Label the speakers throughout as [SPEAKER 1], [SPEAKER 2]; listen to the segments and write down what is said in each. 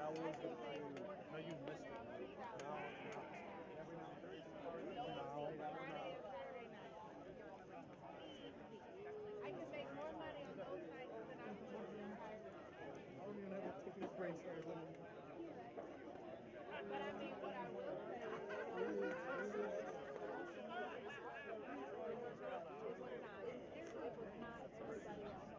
[SPEAKER 1] How was the food? No, you missed it. No, every now and then.
[SPEAKER 2] I can make more money on those nights than I can work the entire week.
[SPEAKER 1] I don't even have a ticket brain stars on.
[SPEAKER 2] But I mean, what I will say is, it was not everybody else.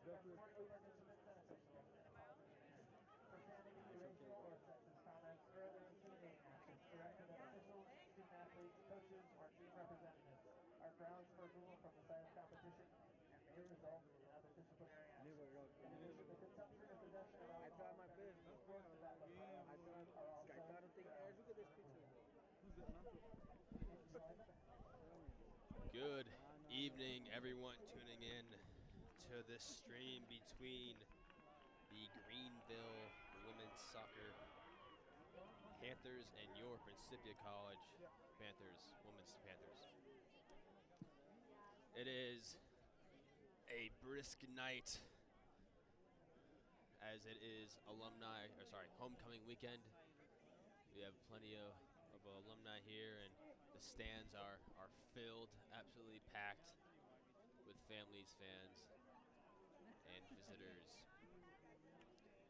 [SPEAKER 3] Our grounds for removal from the site of competition and may result in other disciplinary action. In addition, the consumption and possession of
[SPEAKER 1] I tried my best. I tried to take air. Look at this picture.
[SPEAKER 4] Good evening, everyone tuning in to this stream between the Greenville women's soccer Panthers and your Principia College Panthers, women's Panthers. It is a brisk night as it is homecoming weekend. We have plenty of alumni here, and the stands are filled, absolutely packed with families, fans, and visitors.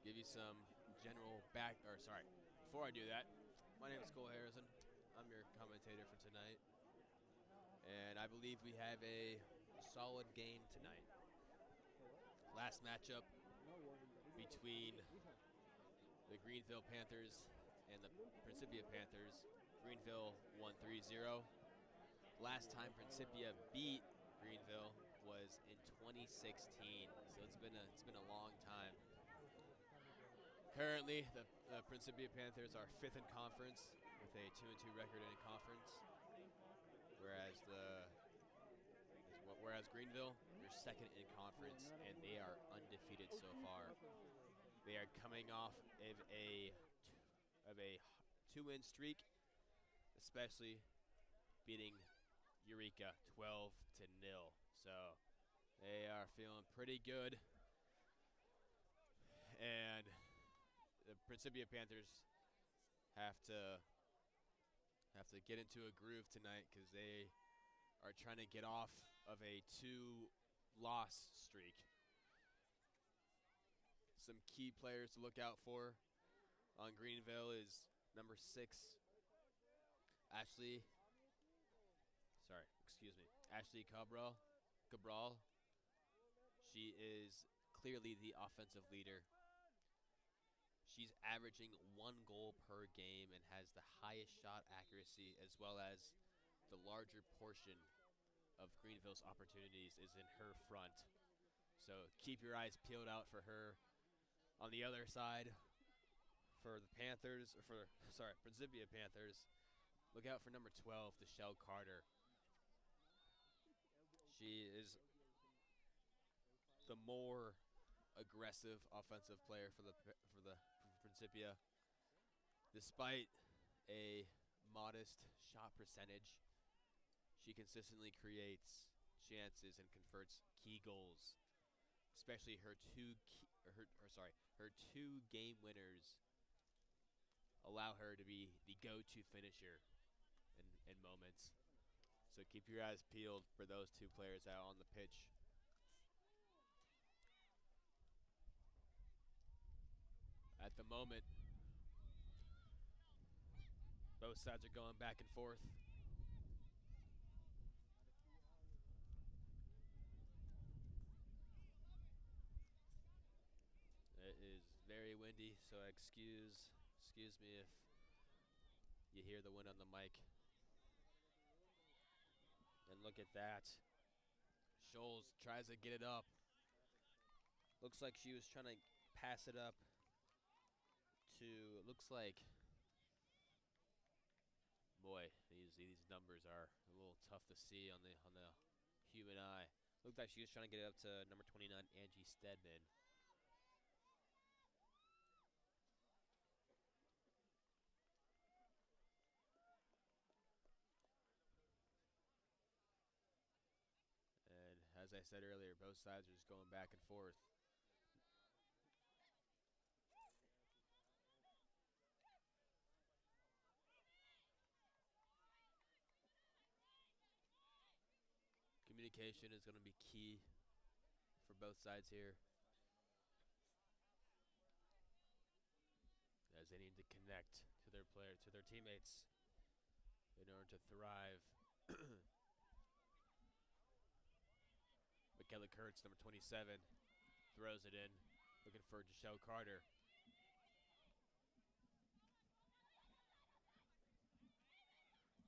[SPEAKER 4] Give you some general before I do that, my name is Cole Harrison. I'm your commentator for tonight, and I believe we have a solid game tonight. Last matchup between the Greenville Panthers and the Principia Panthers. Greenville won 3-0. Last time Principia beat Greenville was in 2016, so it's been a long time. Currently, the Principia Panthers are 5th in conference with a 2-2 record in conference, whereas Greenville, they're 2nd in conference, and they are undefeated so far. They are coming off of a 2-win streak, especially beating Eureka 12-0. So they are feeling pretty good, and the Principia Panthers have to get into a groove tonight because they are trying to get off of a 2-loss streak. Some key players to look out for on Greenville is number 6, Ashley Cabral. She is clearly the offensive leader. She's averaging 1 goal per game and has the highest shot accuracy, as well as the larger portion of Greenville's opportunities is in her front. So keep your eyes peeled out for her. On the other side, for the Principia Panthers, look out for number 12, Deshelle Carter. She is the more aggressive offensive player for the Principia. Despite a modest shot percentage, she consistently creates chances and converts key goals. Especially her two game winners allow her to be the go-to finisher in moments. So keep your eyes peeled for those 2 players out on the pitch. At the moment, both sides are going back and forth. It is very windy, so excuse me if you hear the wind on the mic. And look at that. Scholes tries to get it up. Looks like she was trying to pass it up to, looks like, boy, these numbers are a little tough to see on the human eye. Looked like she was trying to get it up to number 29, Angie Stedman. And as I said earlier, both sides are just going back and forth. Communication is going to be key for both sides here, as they need to connect to their teammates in order to thrive. Michaela Kurtz, number 27, throws it in, looking for Joshelle Carter.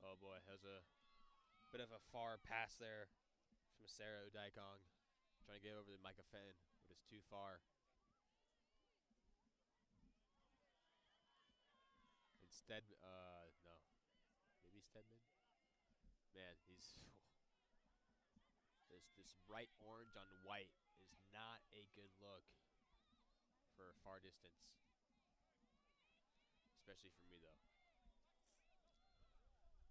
[SPEAKER 4] Oh boy, that was a bit of a far pass there from Sarah Odaikong. Trying to get over to Micah Fenton, but it's too far. Instead, no. Maybe Stedman? Man, he's... This bright orange on white is not a good look for far distance. Especially for me, though.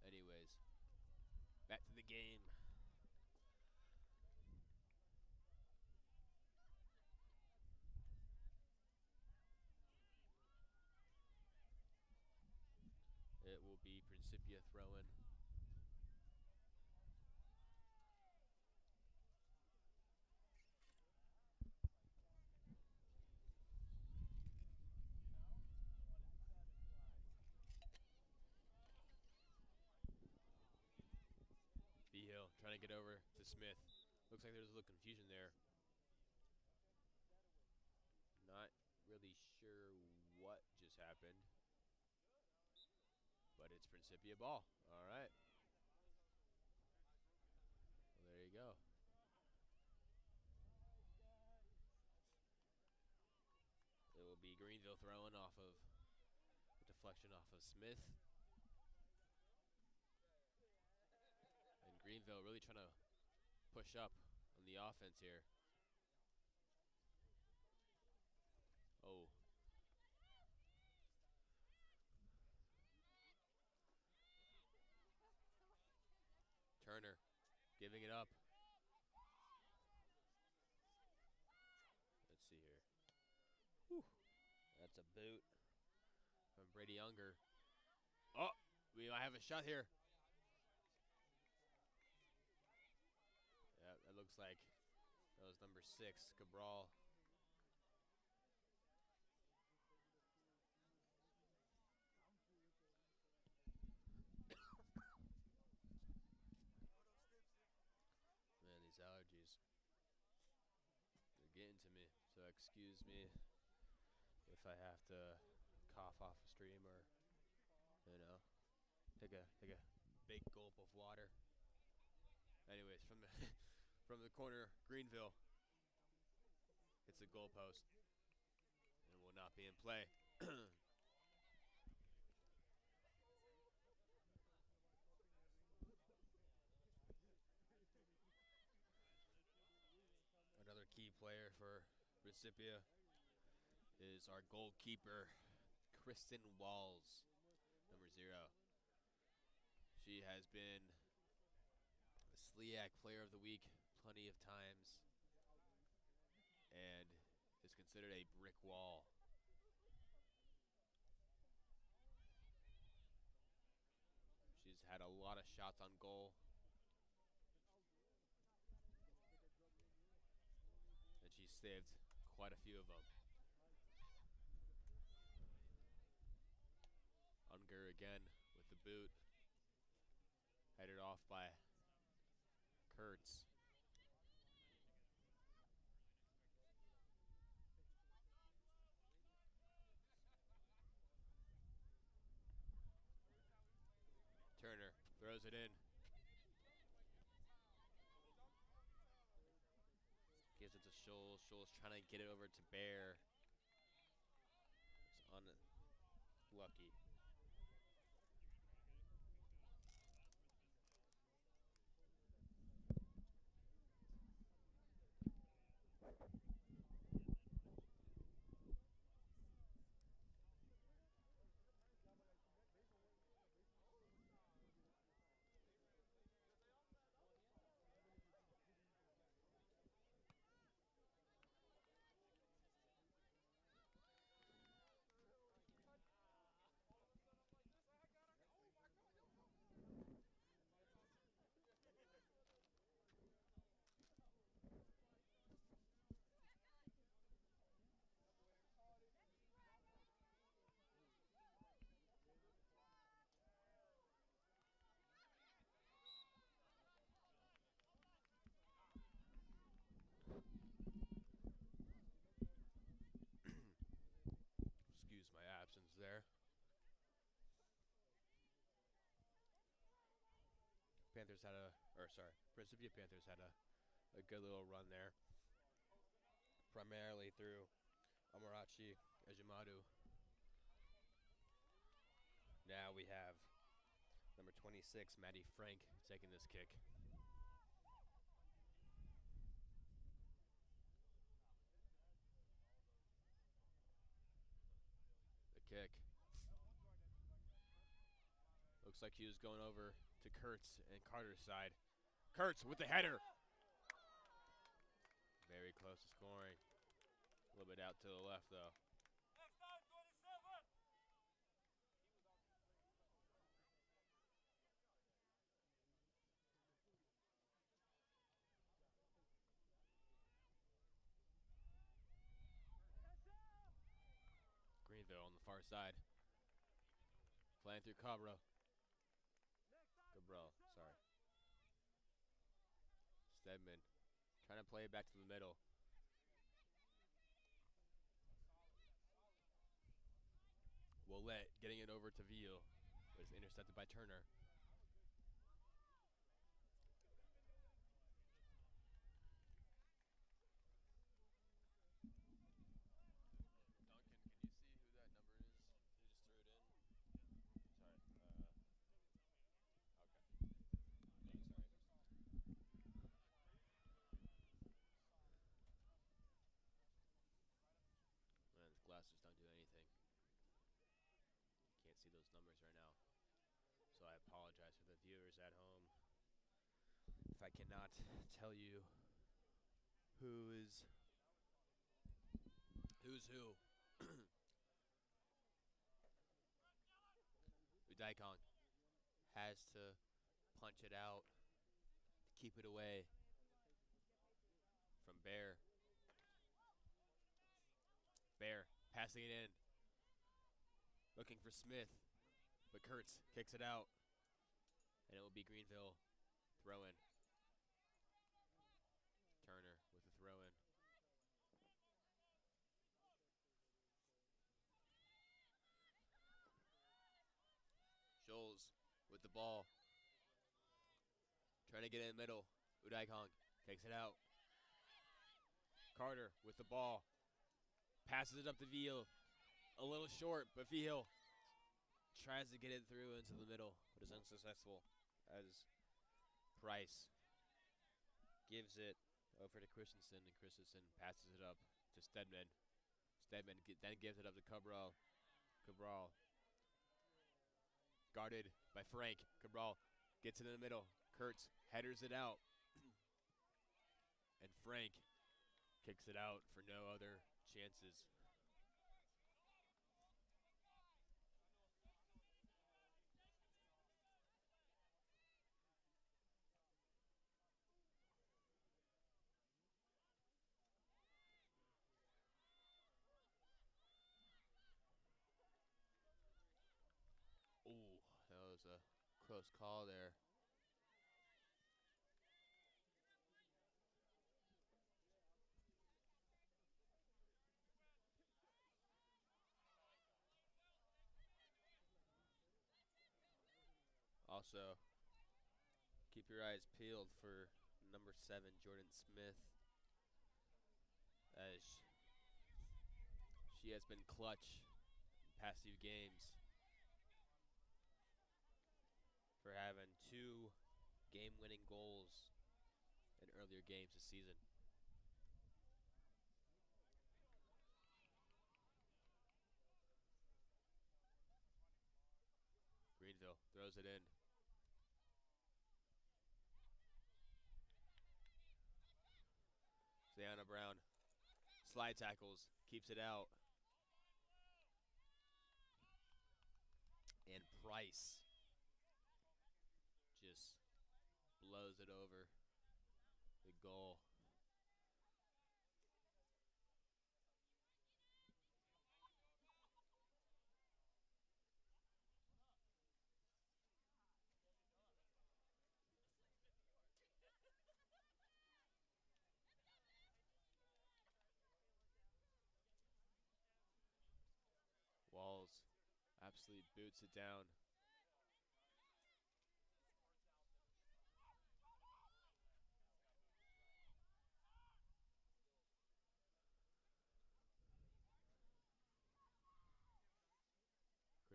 [SPEAKER 4] Anyways, back to the game. It will be Principia throwing. B-Hill trying to get over to Smith. Looks like there's a little confusion there. Not really sure what just happened. But it's Principia ball. All right. Well, there you go. It will be Greenville throwing off of a deflection off of Smith. And Greenville really trying to push up on the offense here. Oh. Turner giving it up. Let's see here. Whew. That's a boot from Brady Unger. Oh, we might have a shot here. Yeah, that looks like that was number 6, Cabral. Man, these allergies, they're getting to me. So excuse me if I have to cough off a stream or, you know, take a big gulp of water. Anyways, from the from the corner, Greenville. It's a goalpost and will not be in play. Another key player for Principia is our goalkeeper, Kristen Walls, number 0. She has been a SLEAC Player of the Week plenty of times and is considered a brick wall. She's had a lot of shots on goal. And she's saved quite a few of them. Unger again with the boot. Headed off by Kurtz. Turner throws it in. Gives it to Scholes. Scholes trying to get it over to Bear. It's unlucky. Panthers had Principia Panthers had a good little run there, primarily through Amarachi Ejimadu. Now we have number 26, Matty Frank, taking this kick. The kick. Looks like he was going over to Kurtz and Carter's side. Kurtz with the header. Very close to scoring. A little bit out to the left, though. Greenville on the far side. Playing through Cabral, sorry. Stedman trying to play it back to the middle. Willett getting it over to Veal, but it's intercepted by Turner. Duncan, can you see who that number is? He just threw it in. Sorry. Okay. Yeah, sorry. Man, his glasses don't do anything. Can't see those numbers right now. So I apologize for the viewers at home if I cannot tell you who's who. Udaikong has to punch it out to keep it away from Bear. Bear passing it in. Looking for Smith, but Kurtz kicks it out. And it will be Greenville throw-in. Turner with the throw-in. Scholes with the ball. Trying to get in the middle. Udaikong takes it out. Carter with the ball. Passes it up to Veal. A little short, but Veal tries to get it through into the middle, but is unsuccessful as Price gives it over to Christensen, and Christensen passes it up to Stedman. Stedman then gives it up to Cabral. Cabral guarded by Frank. Cabral gets it in the middle. Kurtz headers it out. And Frank kicks it out for no other chances. Ooh, that was a close call there. Also, keep your eyes peeled for number 7, Jordan Smith, as she has been clutch in past few games for having 2 game-winning goals in earlier games this season. Greenville throws it in. Zayana Brown slide tackles, keeps it out. And Price just blows it over the goal. Walls absolutely boots it down.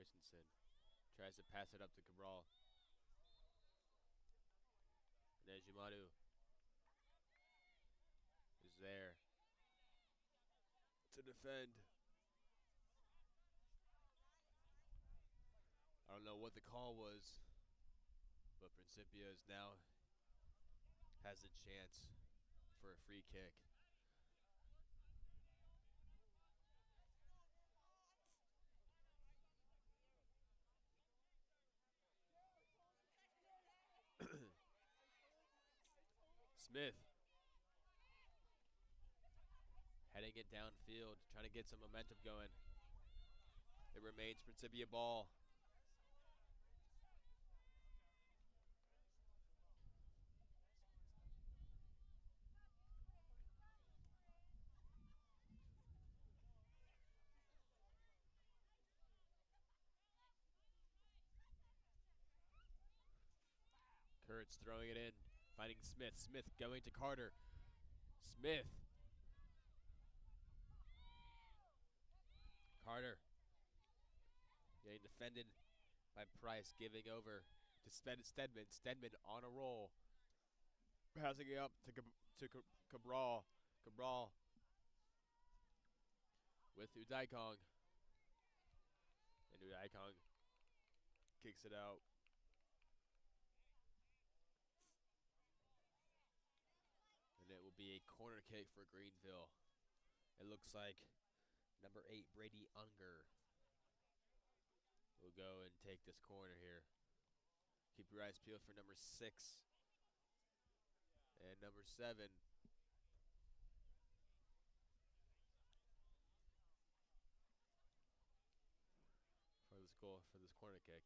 [SPEAKER 4] Christensen tries to pass it up to Cabral. And Ejimadu is there to defend. I don't know what the call was, but Principia is now has a chance for a free kick. Smith heading it downfield, trying to get some momentum going. It remains Principia ball. Kurtz throwing it in, finding Smith. Smith going to Carter. Smith. Carter getting defended by Price, giving over to Stedman. Stedman on a roll. Passing it up to Cabral. Cabral with Udaikong. And Udaikong kicks it out. And it will be a corner kick for Greenville. It looks like number 8, Brady Unger, will go and take this corner here. Keep your eyes peeled for number 6 and number 7. For this goal, for this corner kick.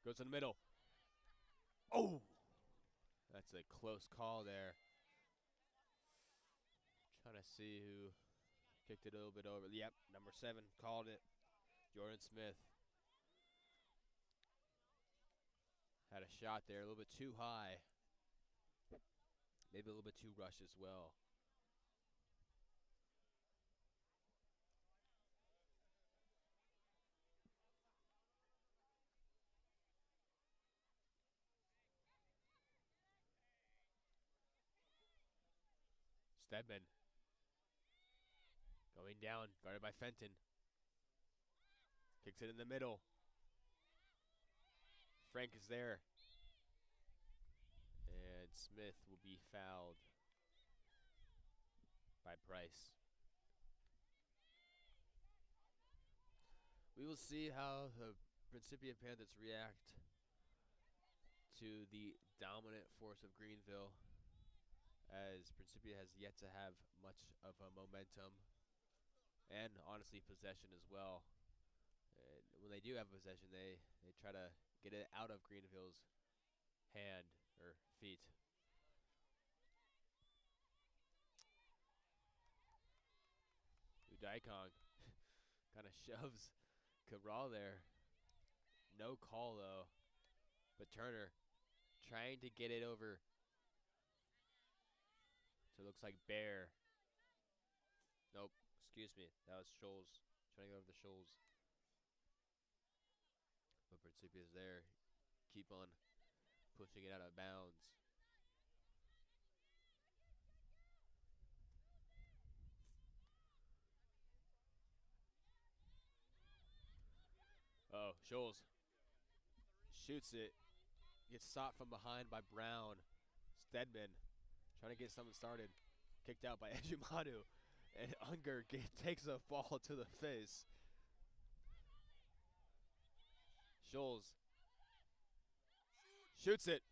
[SPEAKER 4] Goes in the middle. Oh! That's a close call there. Trying to see who kicked it a little bit over. Yep, number 7 called it. Jordan Smith. Had a shot there, a little bit too high. Maybe a little bit too rushed as well. Stedman going down, guarded by Fenton. Kicks it in the middle. Frank is there. And Smith will be fouled by Price. We will see how the Principia Panthers react to the dominant force of Greenville, as Principia has yet to have much of a momentum and honestly possession as well. And when they do have possession, they try to get it out of Greenville's hand or feet. Udaikong kind of shoves Cabral there. No call though. But Turner trying to get it over. So it looks like Bear. Nope, excuse me. That was Scholes. Trying to get over the Scholes. But Principia's there. Keep on pushing it out of bounds. Oh, Scholes shoots it. Gets stopped from behind by Brown. Stedman trying to get something started. Kicked out by Ejimadu. And Unger takes a ball to the face. Scholes shoots it.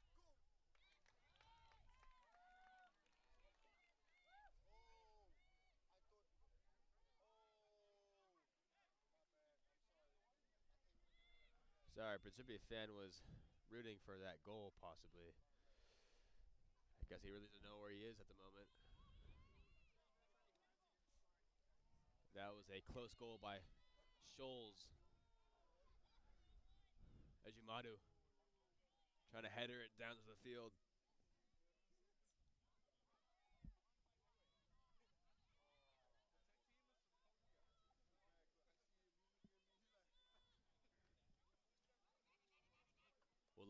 [SPEAKER 4] Sorry, Principia fan was rooting for that goal, possibly. I guess he really doesn't know where he is at the moment. That was a close goal by Scholes. Ejimadu trying to header it down to the field.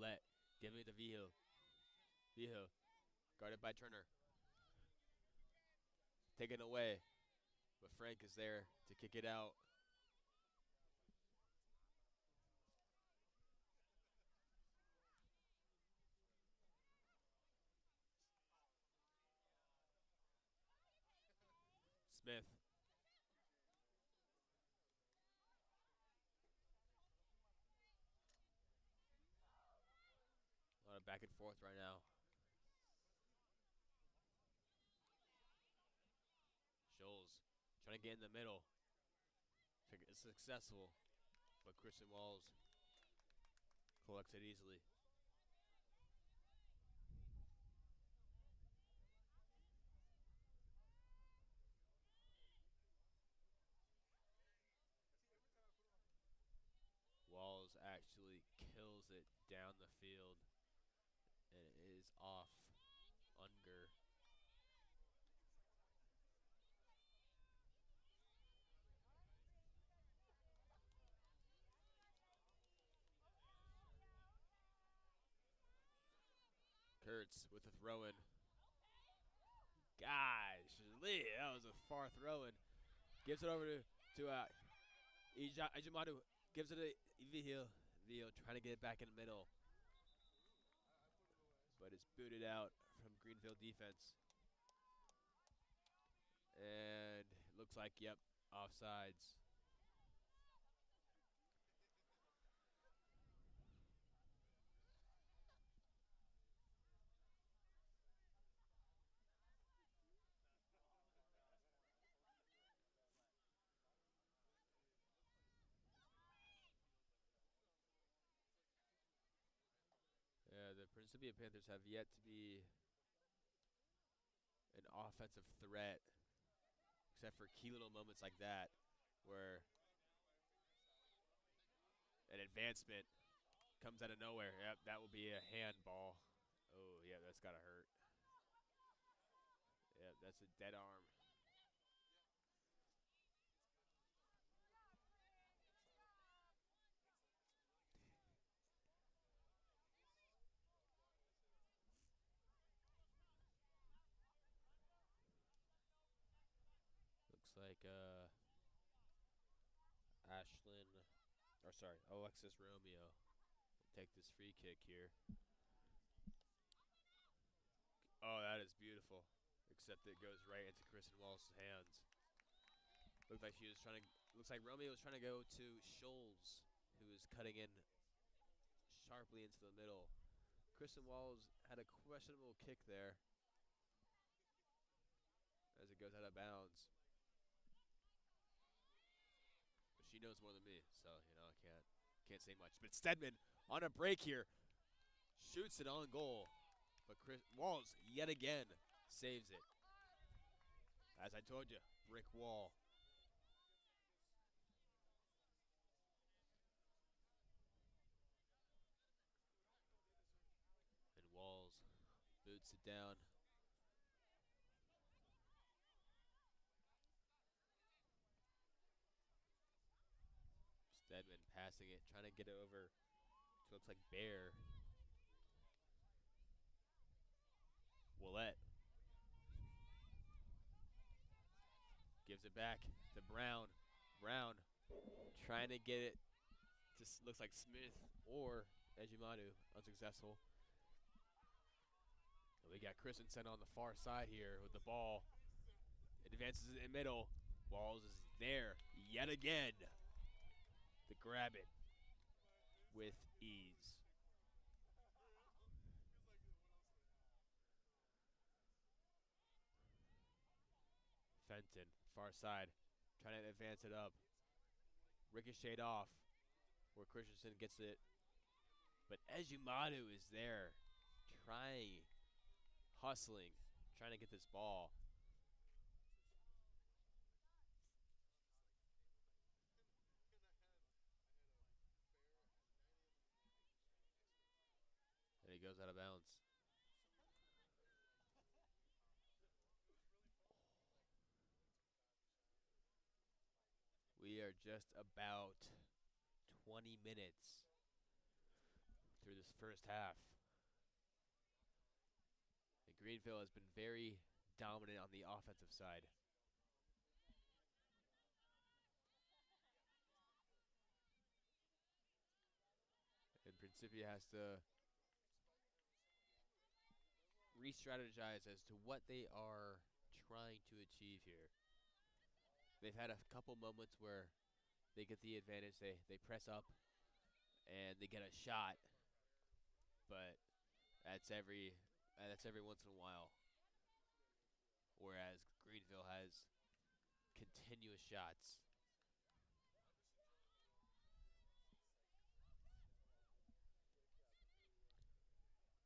[SPEAKER 4] Willette giving it to Vigil. Vigil guarded by Turner. Taken away, but Frank is there to kick it out. Smith. A lot of back and forth right now. Scholes trying to get in the middle. It's successful, but Christian Walls collects it easily. Walls actually kills it down the field, and it is off Unger. Kurtz with a throw-in. Gosh, Lee, that was a far throw-in. Gives it over to Ijimadu. Gives it to Vigil. Vigil trying to get it back in the middle, but it's booted out from Greenville defense. And looks like, yep, offsides. Yeah, the Principia Panthers have yet to be an offensive threat, except for key little moments like that, where an advancement comes out of nowhere. Yep, that will be a handball. Oh, yeah, that's got to hurt. Yep, that's a dead arm. Looks like Alexis Romeo will take this free kick here. Oh, that is beautiful. Except it goes right into Kristen Walls' hands. Looks like Romeo was trying to go to Scholes, who was cutting in sharply into the middle. Kristen Walls had a questionable kick there as it goes out of bounds. But she knows more than me, so I can't say much. But Stedman on a break here shoots it on goal. But Walls yet again saves it. As I told you, brick wall. And Walls boots it down. Stedman passing it, trying to get it over to looks like Bear. Willette gives it back to Brown. Brown trying to get it to looks like Smith or Ejimadu, unsuccessful. And we got Christensen on the far side here with the ball. It advances in the middle. Walls is there yet again to grab it with ease. Fenton, far side, trying to advance it up. Ricocheted off where Christensen gets it. But Ejimadu is there, hustling, trying to get this ball. And he goes out of bounds. We are just about 20 minutes through this first half. And Greenville has been very dominant on the offensive side. And Principia has to re-strategize as to what they are trying to achieve here. They've had a couple moments where they get the advantage, they press up, and they get a shot, but that's every once in a while. Whereas Greenville has continuous shots.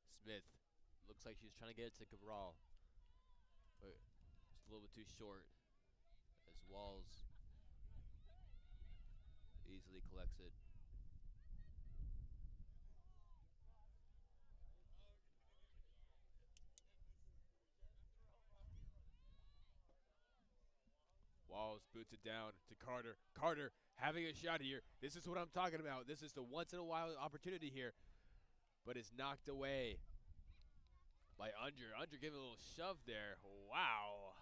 [SPEAKER 4] Smith looks like she's trying to get it to Cabral, but it's a little bit too short as Walls easily collects it. Walls boots it down to Carter. Carter having a shot here. This is what I'm talking about. This is the once in a while opportunity here, but it's knocked away by Unger. Unger giving a little shove there. Wow.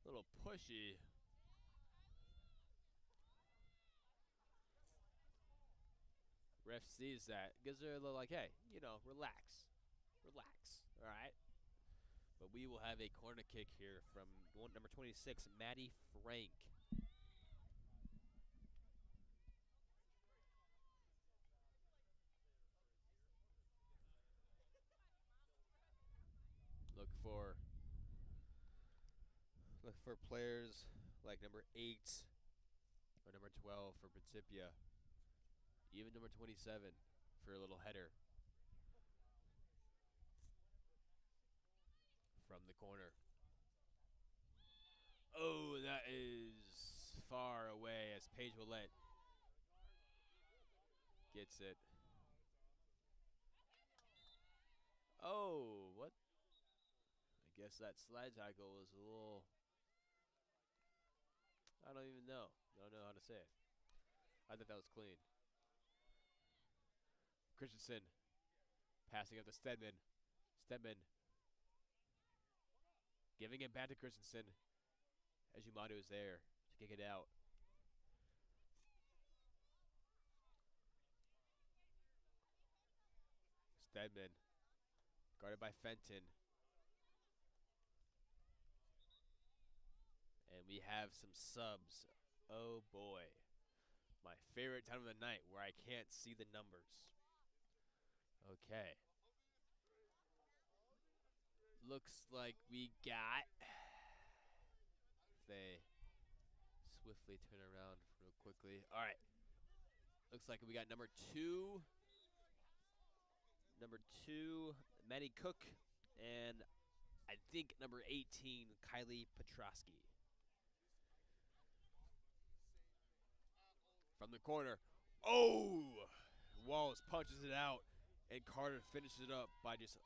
[SPEAKER 4] A little pushy. Ref sees that. Gives her a little like, hey, you know, relax. Relax. All right. But we will have a corner kick here from number 26, Maddie Frank. Look for players like number 8 or number 12 for Principia. Even number 27 for a little header from the corner. Oh, that is far away as Paige Willette gets it. Oh, what? I guess that slide tackle was a little... I don't even know. I don't know how to say it. I thought that was clean. Christensen passing up to Stedman. Stedman giving it back to Christensen as Yamato is there to kick it out. Stedman guarded by Fenton. And we have some subs. Oh boy. My favorite time of the night where I can't see the numbers. Okay. Looks like we got... They swiftly turn around real quickly. All right. Looks like we got number 2. Number 2, Maddie Cook. And I think number 18, Kylie Petrosky. From the corner. Oh! Walls punches it out. And Carter finishes it up by just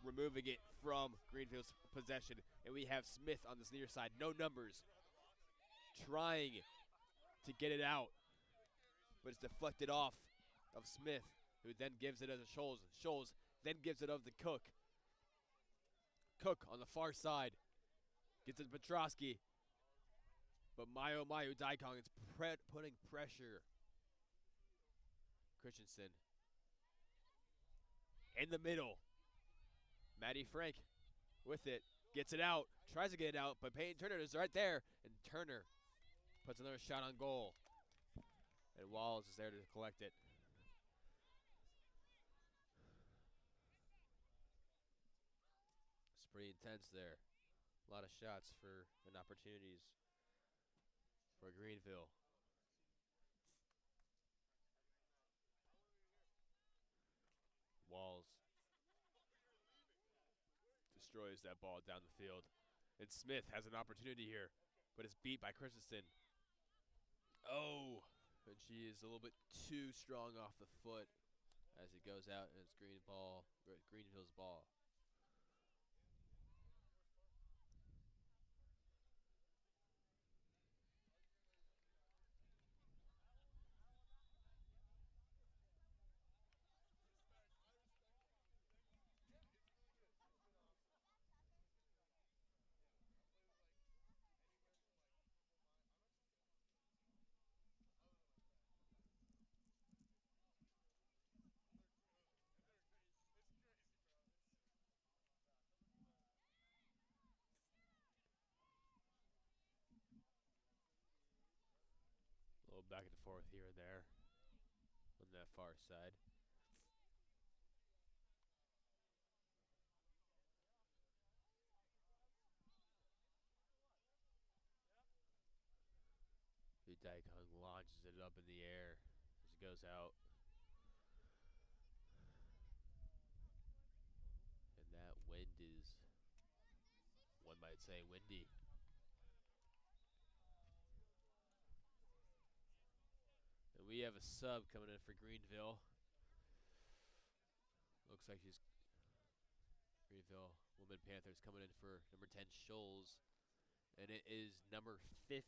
[SPEAKER 4] removing it from Greenville's possession. And we have Smith on this near side. No numbers. Trying to get it out. But it's deflected off of Smith, who then gives it as a Scholes. Scholes then gives it of the Cook. Cook on the far side. Gets it to Petrosky. But my oh my, Daikong is putting pressure. Christensen. In the middle. Maddie Frank with it. Gets it out. Tries to get it out, but Peyton Turner is right there. And Turner puts another shot on goal. And Walls is there to collect it. It's pretty intense there. A lot of shots and opportunities for Greenville. Walls destroys that ball down the field. And Smith has an opportunity here, but it's beat by Christensen. Oh, and she is a little bit too strong off the foot as it goes out, and it's Greenville's ball. little back and forth here and there on that far side. Daikong launches it up in the air as it goes out. And that wind is, one might say, windy. And we have a sub coming in for Greenville. Looks like she's Greenville Women Panthers coming in for number 10 Shoals. And it is number 15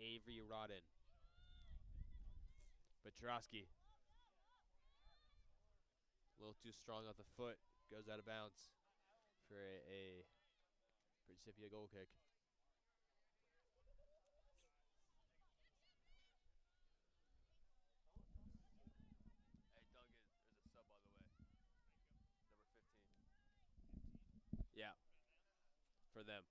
[SPEAKER 4] Avery Rodden. Petrosky. A little too strong off the foot. Goes out of bounds for a Principia goal kick. Hey, Duncan, there's a sub, by the way. Number 15. Yeah, for them.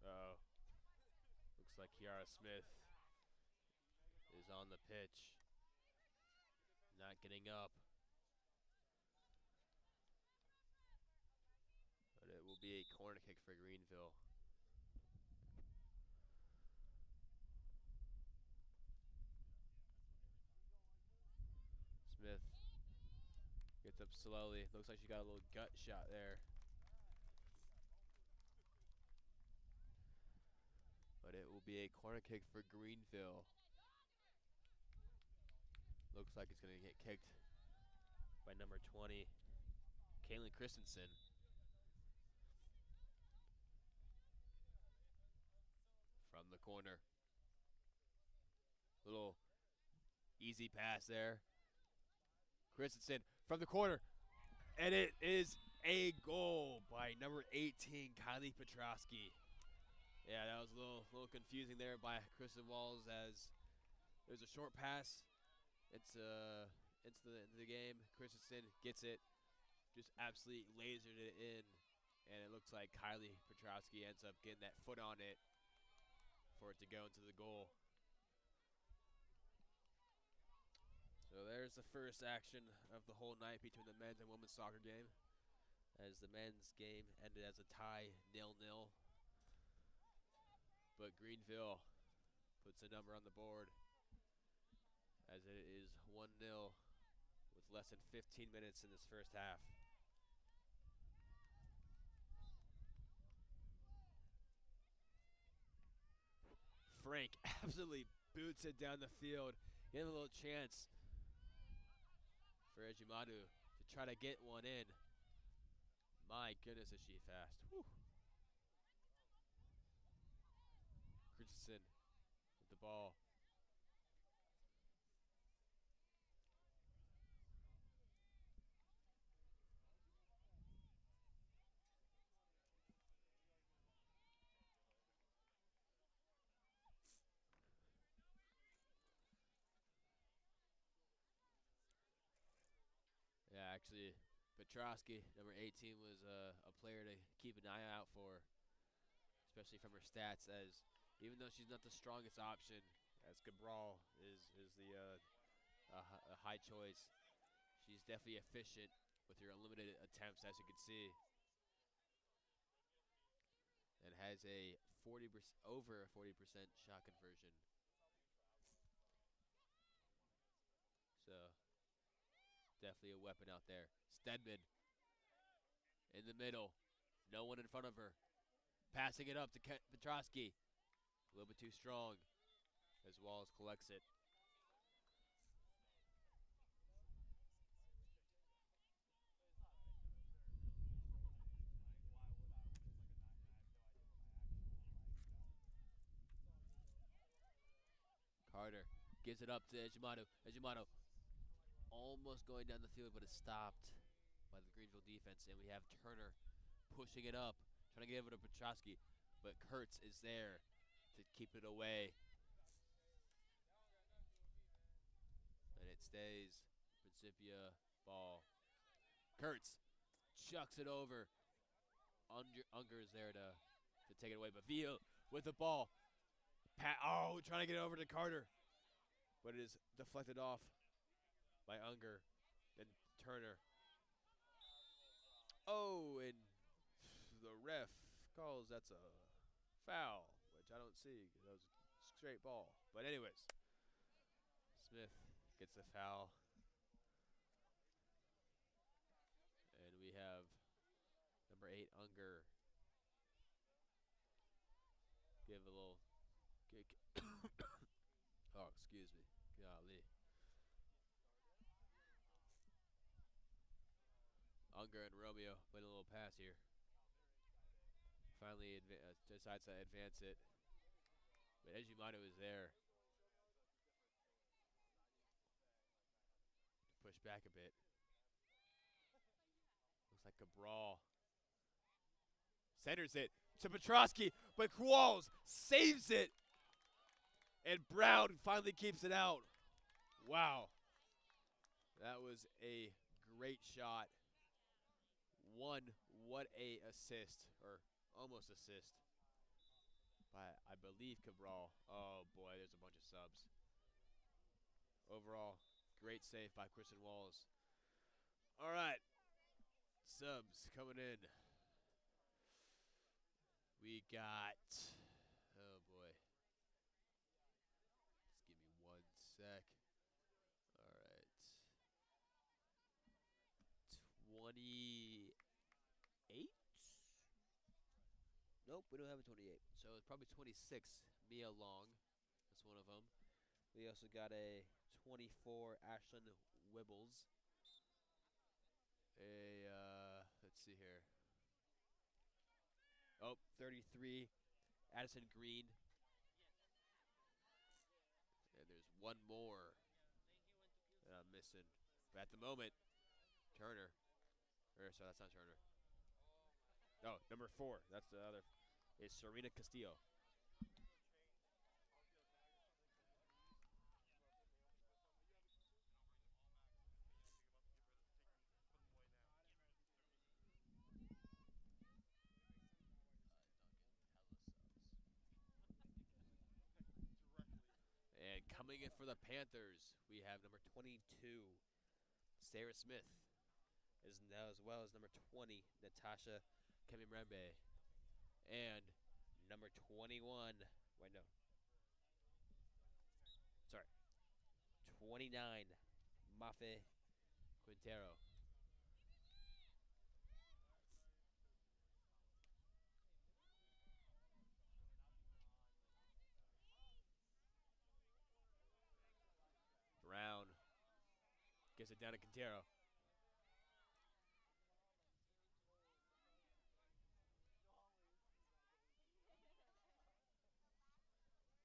[SPEAKER 4] Oh, looks like Kiara Smith is on the pitch. Not getting up. But it will be a corner kick for Greenville. Smith gets up slowly. Looks like she got a little gut shot there. But it will be a corner kick for Greenville. Looks like it's going to get kicked by number 20, Kaylin Christensen. From the corner. Little easy pass there. Christensen from the corner. And it is a goal by number 18, Kylie Petrosky. Yeah, that was a little confusing there by Kristen Walls as there's a short pass. It's into the game. Christensen gets it, just absolutely lasered it in, and it looks like Kylie Petrosky ends up getting that foot on it for it to go into the goal. So there's the first action of the whole night between the men's and women's soccer game, as the men's game ended as a tie, 0-0. But Greenville puts a number on the board as it is 1-0 with less than 15 minutes in this first half. Frank absolutely boots it down the field. Give him a little chance for Ejimadu to try to get one in. My goodness, is she fast. Whew. Christensen with the ball. Yeah, actually, Petrosky, number 18, was a player to keep an eye out for, especially from her stats, as even though she's not the strongest option, as Cabral is a high choice, she's definitely efficient with her unlimited attempts, as you can see, and has a over a 40% shot conversion. So definitely a weapon out there. Stedman in the middle, no one in front of her, passing it up to Petrosky. A little bit too strong as Walls collects it. Carter gives it up to Ejimadu. Ejimadu almost going down the field, but it's stopped by the Greenville defense. And we have Turner pushing it up, trying to get it to Petrosky, but Kurtz is there to keep it away. And stays. Principia ball. Kurtz chucks it over. Unger is there to take it away, but Vio with the ball. Trying to get it over to Carter, but it is deflected off by Unger. Then Turner. Oh, and the ref calls that's a foul, which I don't see because that was a straight ball. But anyways, Smith gets the foul. And we have number 8, Unger. Give a little kick. Oh, excuse me. Golly. Unger and Romeo playing a little pass here. Finally decides to advance it. But Ejimano is there to push back a bit. Looks like Cabral centers it to Petrosky, but Qualls saves it. And Brown finally keeps it out. Wow. That was a great shot. What a assist, or almost assist, by, I believe, Cabral. Oh, boy, there's a bunch of subs. Overall, great save by Christian Walls. All right, subs coming in. We got, oh, boy. Just give me 1 sec. All right. 28? Nope, we don't have a 28. So it's probably 26. Mia Long. That's one of them. We also got a 24 Ashlyn Wibbles. Let's see here. Oh, 33 Addison Green. And there's one more that I'm missing. But at the moment, Turner. Sorry, that's not Turner. No, number 4. That's the other. Is Serena Castillo. And coming in for the Panthers, we have number 22, Sarah Smith, as well as number 20, Natasha Kemimrembe, and number 21, wait, no, sorry, 29, Mafe Quintero. Brown gets it down to Quintero.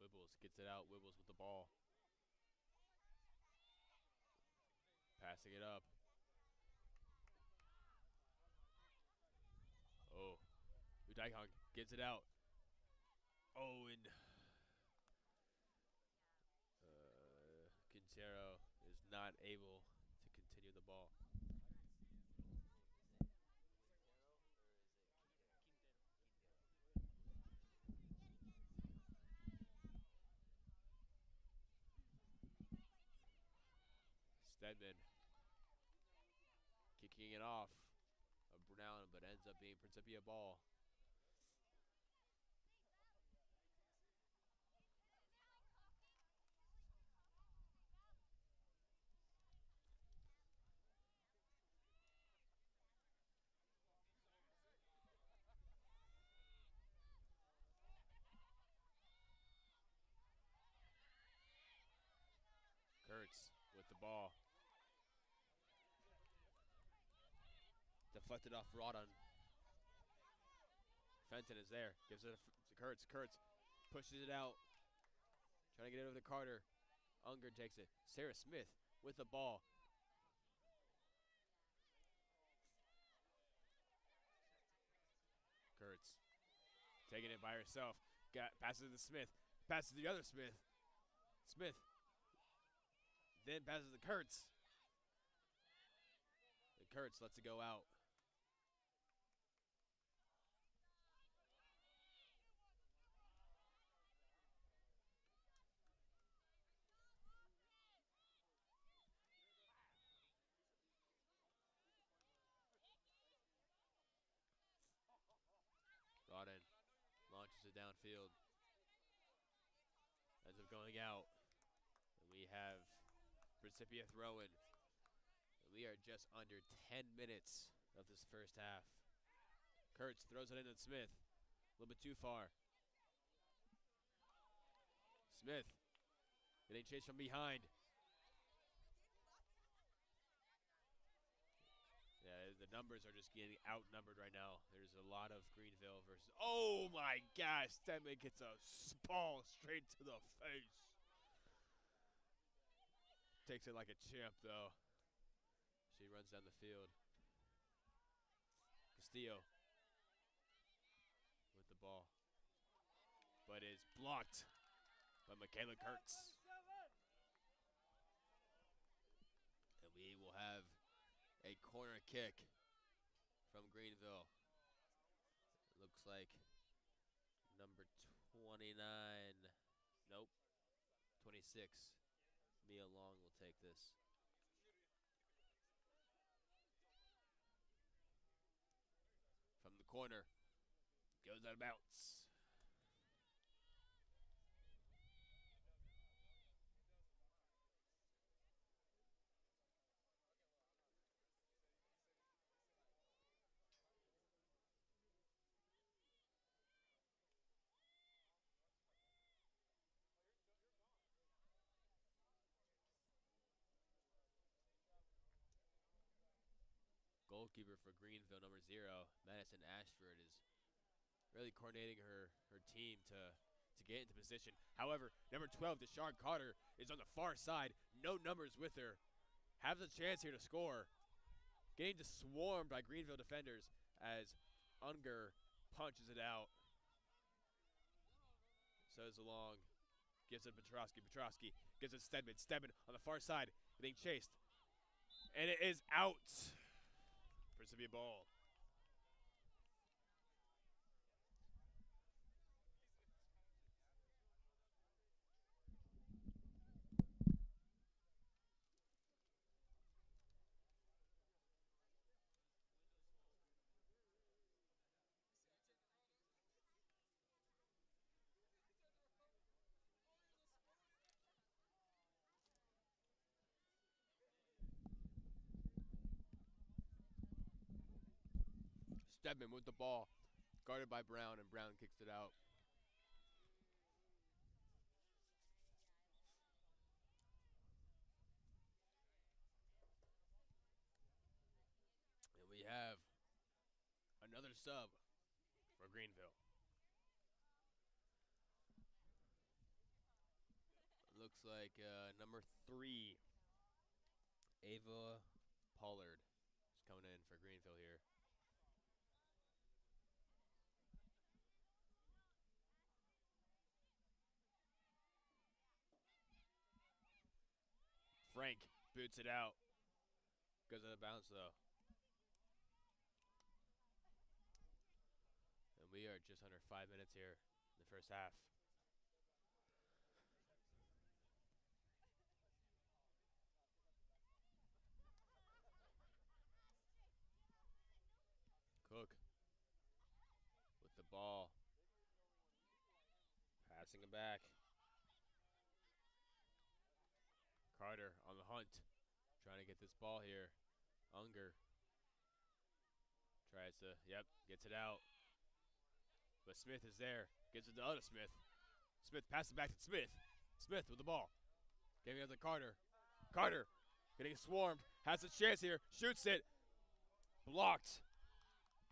[SPEAKER 4] Wibbles gets it out. Wibbles with the ball. Passing it up. Oh. Udaikon gets it out. Oh, and Quintero is not able to continue the ball. Stedman kicking it off of Brown, but ends up being Principia ball. Kurtz with the ball. Deflected off Rodon. Fenton is there. Gives it to Kurtz. Kurtz pushes it out. Trying to get it over to Carter. Unger takes it. Sarah Smith with the ball. Kurtz taking it by herself. Passes to Smith. Passes to the other Smith. Smith Then passes to Kurtz. And Kurtz lets it go out. Rodden launches it downfield. Ends up going out. And we have Principia throwing. And we are just under 10 minutes of this first half. Kurtz throws it in at Smith. A little bit too far. Smith getting chased from behind. Yeah, the numbers are just getting outnumbered right now. There's a lot of Greenville versus. Oh my gosh! Stedman gets a ball straight to the face. Takes it like a champ, though. She runs down the field. Castillo with the ball, but is blocked by Michaela Kurtz. And we will have a corner kick from Greenville. It looks like number 29, nope, 26. Mia Long will take this. From the corner, goes out of bounds. Goalkeeper for Greenville, number 0, Madison Ashford, is really coordinating her team to get into position. However, number 12, Deshaun Carter, is on the far side. No numbers with her. Has a chance here to score. Getting just swarmed by Greenville defenders as Unger punches it out. Says along. Gives it to Petrosky. Petrosky gives it to Stedman. Stedman on the far side, getting chased. And it is out. Principia ball. Stedman with the ball, guarded by Brown, and Brown kicks it out. And we have another sub for Greenville. Looks like number 3, Ava Pollard, is coming in for Greenville here. Frank boots it out. Goes out of bounds, though. And we are just under 5 minutes here in the first half. Cook with the ball. Passing it back. Carter on the hunt. Trying to get this ball here. Unger tries to, gets it out. But Smith is there. Gives it to other Smith. Smith passes back to Smith. Smith with the ball. Giving it to Carter. Carter getting swarmed. Has a chance here. Shoots it. Blocked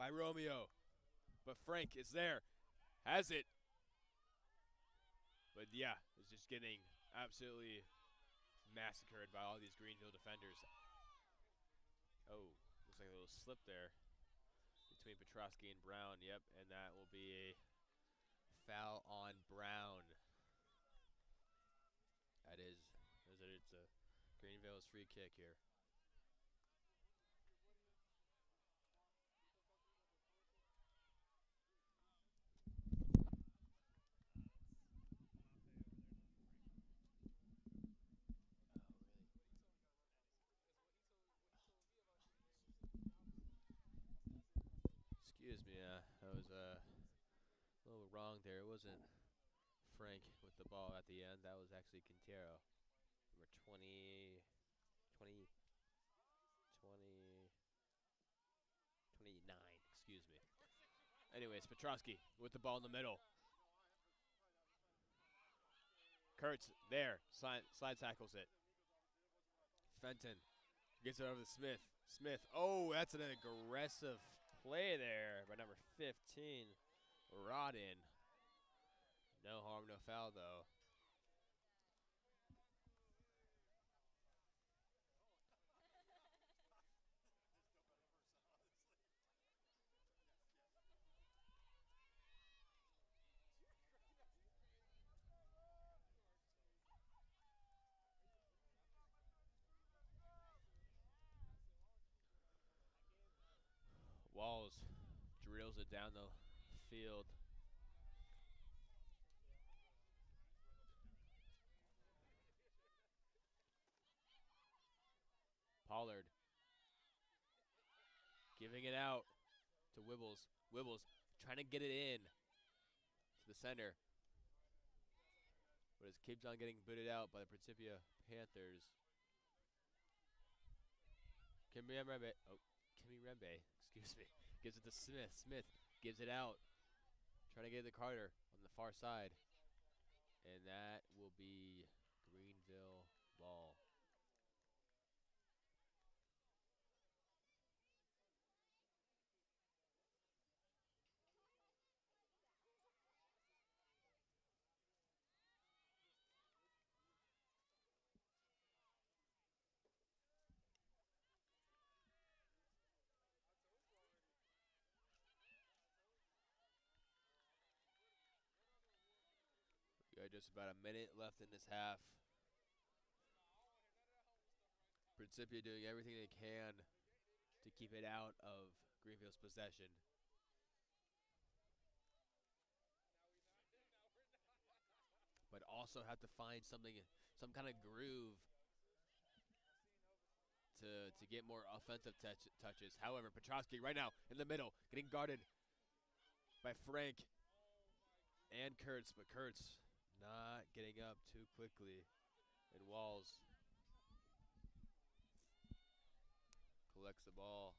[SPEAKER 4] by Romeo. But Frank is there. Has it. But yeah, is just getting absolutely massacred by all these Greenville defenders. Oh, looks like a little slip there between Petrosky and Brown. Yep, and that will be a foul on Brown. That is, it's a Greenville's free kick here. Excuse me, I was a little wrong there. It wasn't Frank with the ball at the end. That was actually Quintero, number 20, 20, 20, 29. Excuse me. Anyways, Petrosky with the ball in the middle. Kurtz there, slide tackles it. Fenton gets it over to Smith. Smith, oh, that's an aggressive play there by number 15, Rodden. No harm, no foul, though. Walls drills it down the field. Pollard giving it out to Wibbles. Wibbles trying to get it in to the center. But it keeps on getting booted out by the Principia Panthers. Kimmy Rembe, excuse me, gives it to Smith. Smith gives it out. Trying to get it to Carter on the far side. And that will be Greenville ball. We got just about a minute left in this half. Principia doing everything they can to keep it out of Greenville's possession. But also have to find something, some kind of groove to get more offensive touches. However, Petrosky right now in the middle, getting guarded by Frank and Kurtz, but Kurtz not getting up too quickly. And Walls collects the ball.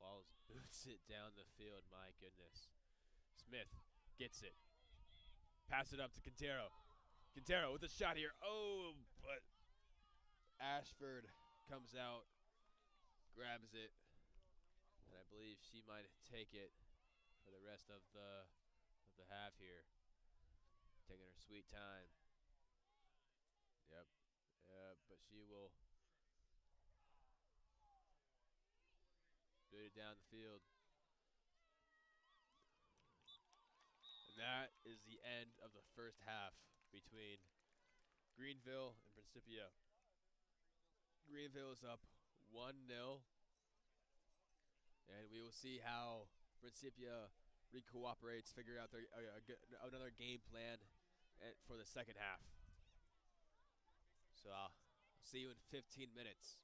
[SPEAKER 4] Walls boots it down the field, my goodness. Smith gets it. Pass it up to Quintero. Quintero with a shot here. Oh, but Ashford comes out, grabs it, and I believe she might take it for the rest of the half here. Taking her sweet time. Yep. But she will boot it down the field. And that is the end of the first half between Greenville and Principia. Greenville is up 1-0. And we will see how Principia re-cooperates, figure out another game plan for the second half. So I'll see you in 15 minutes.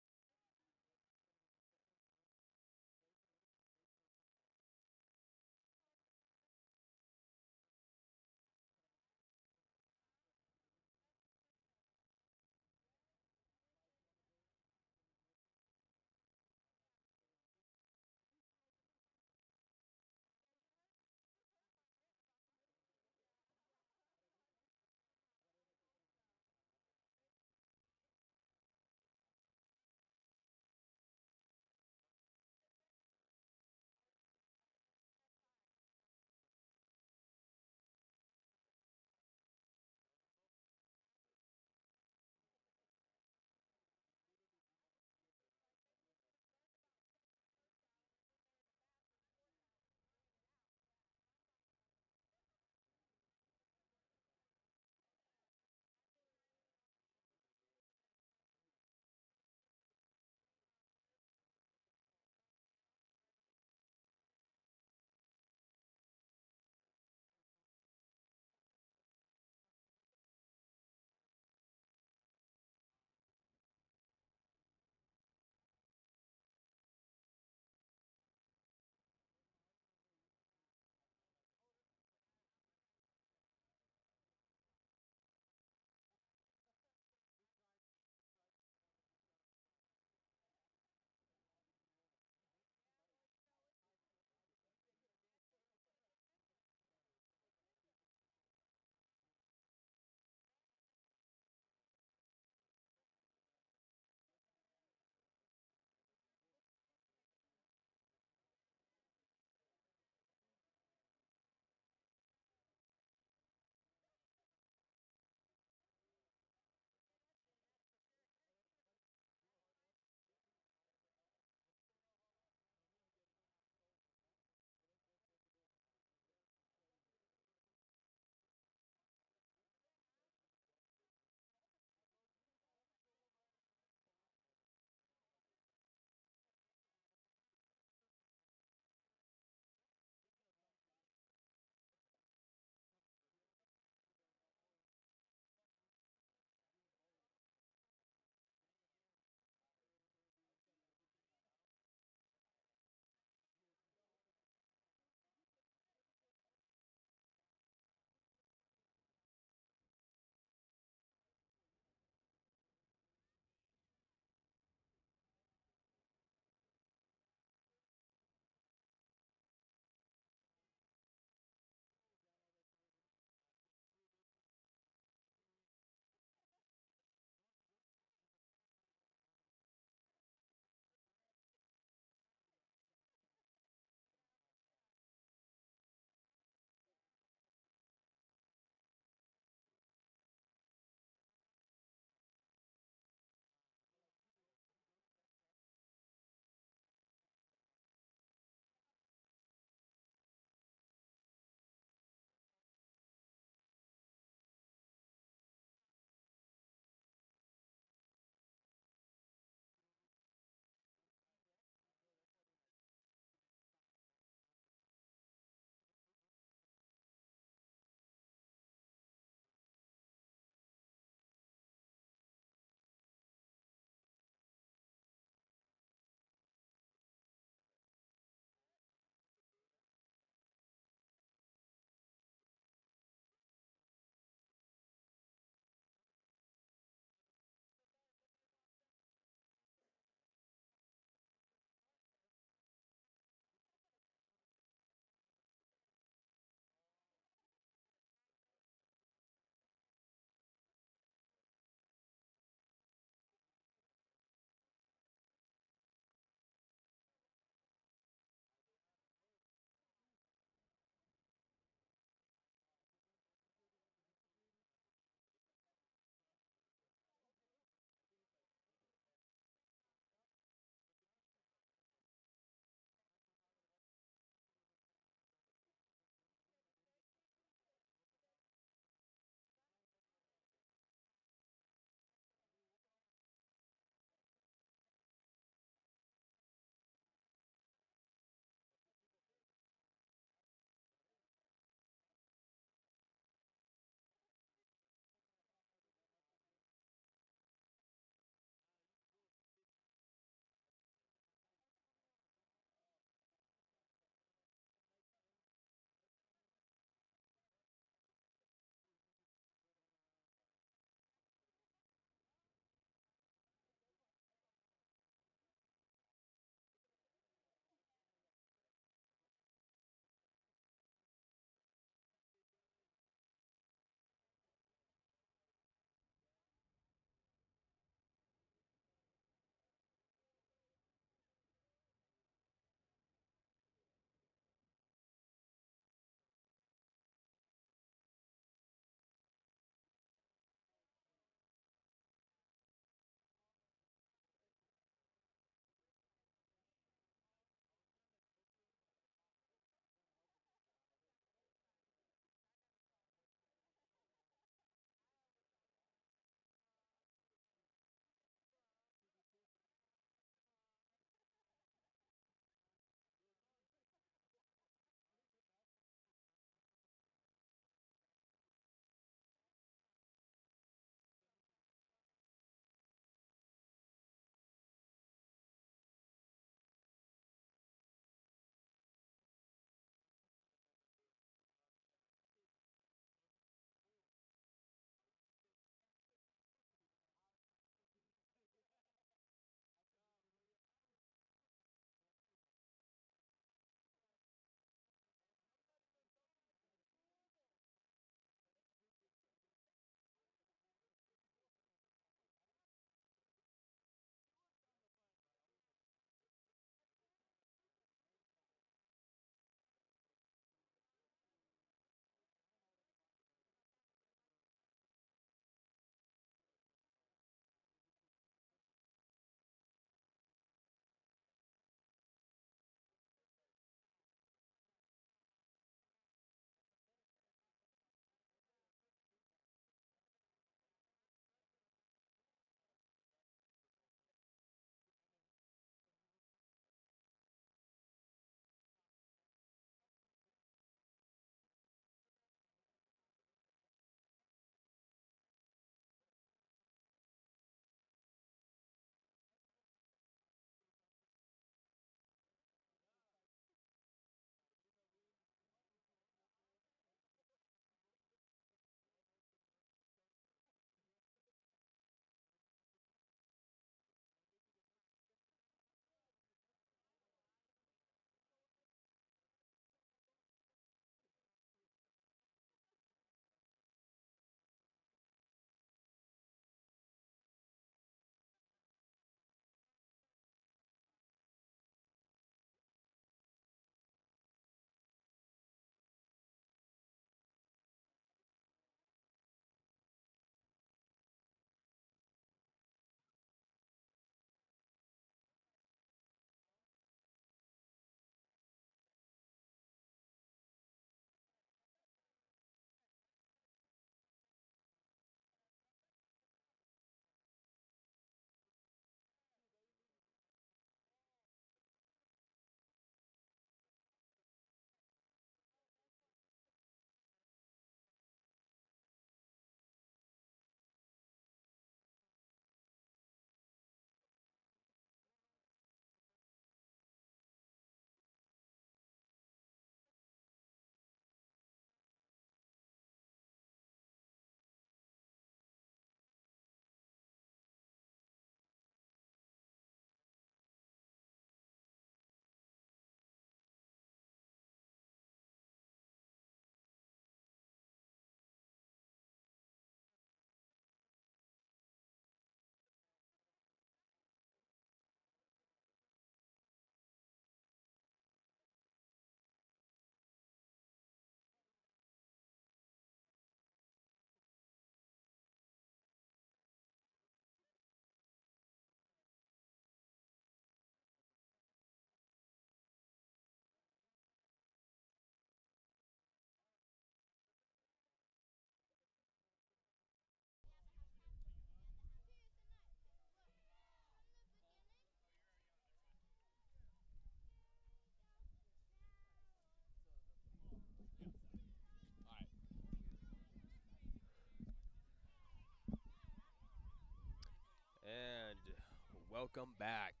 [SPEAKER 4] Welcome back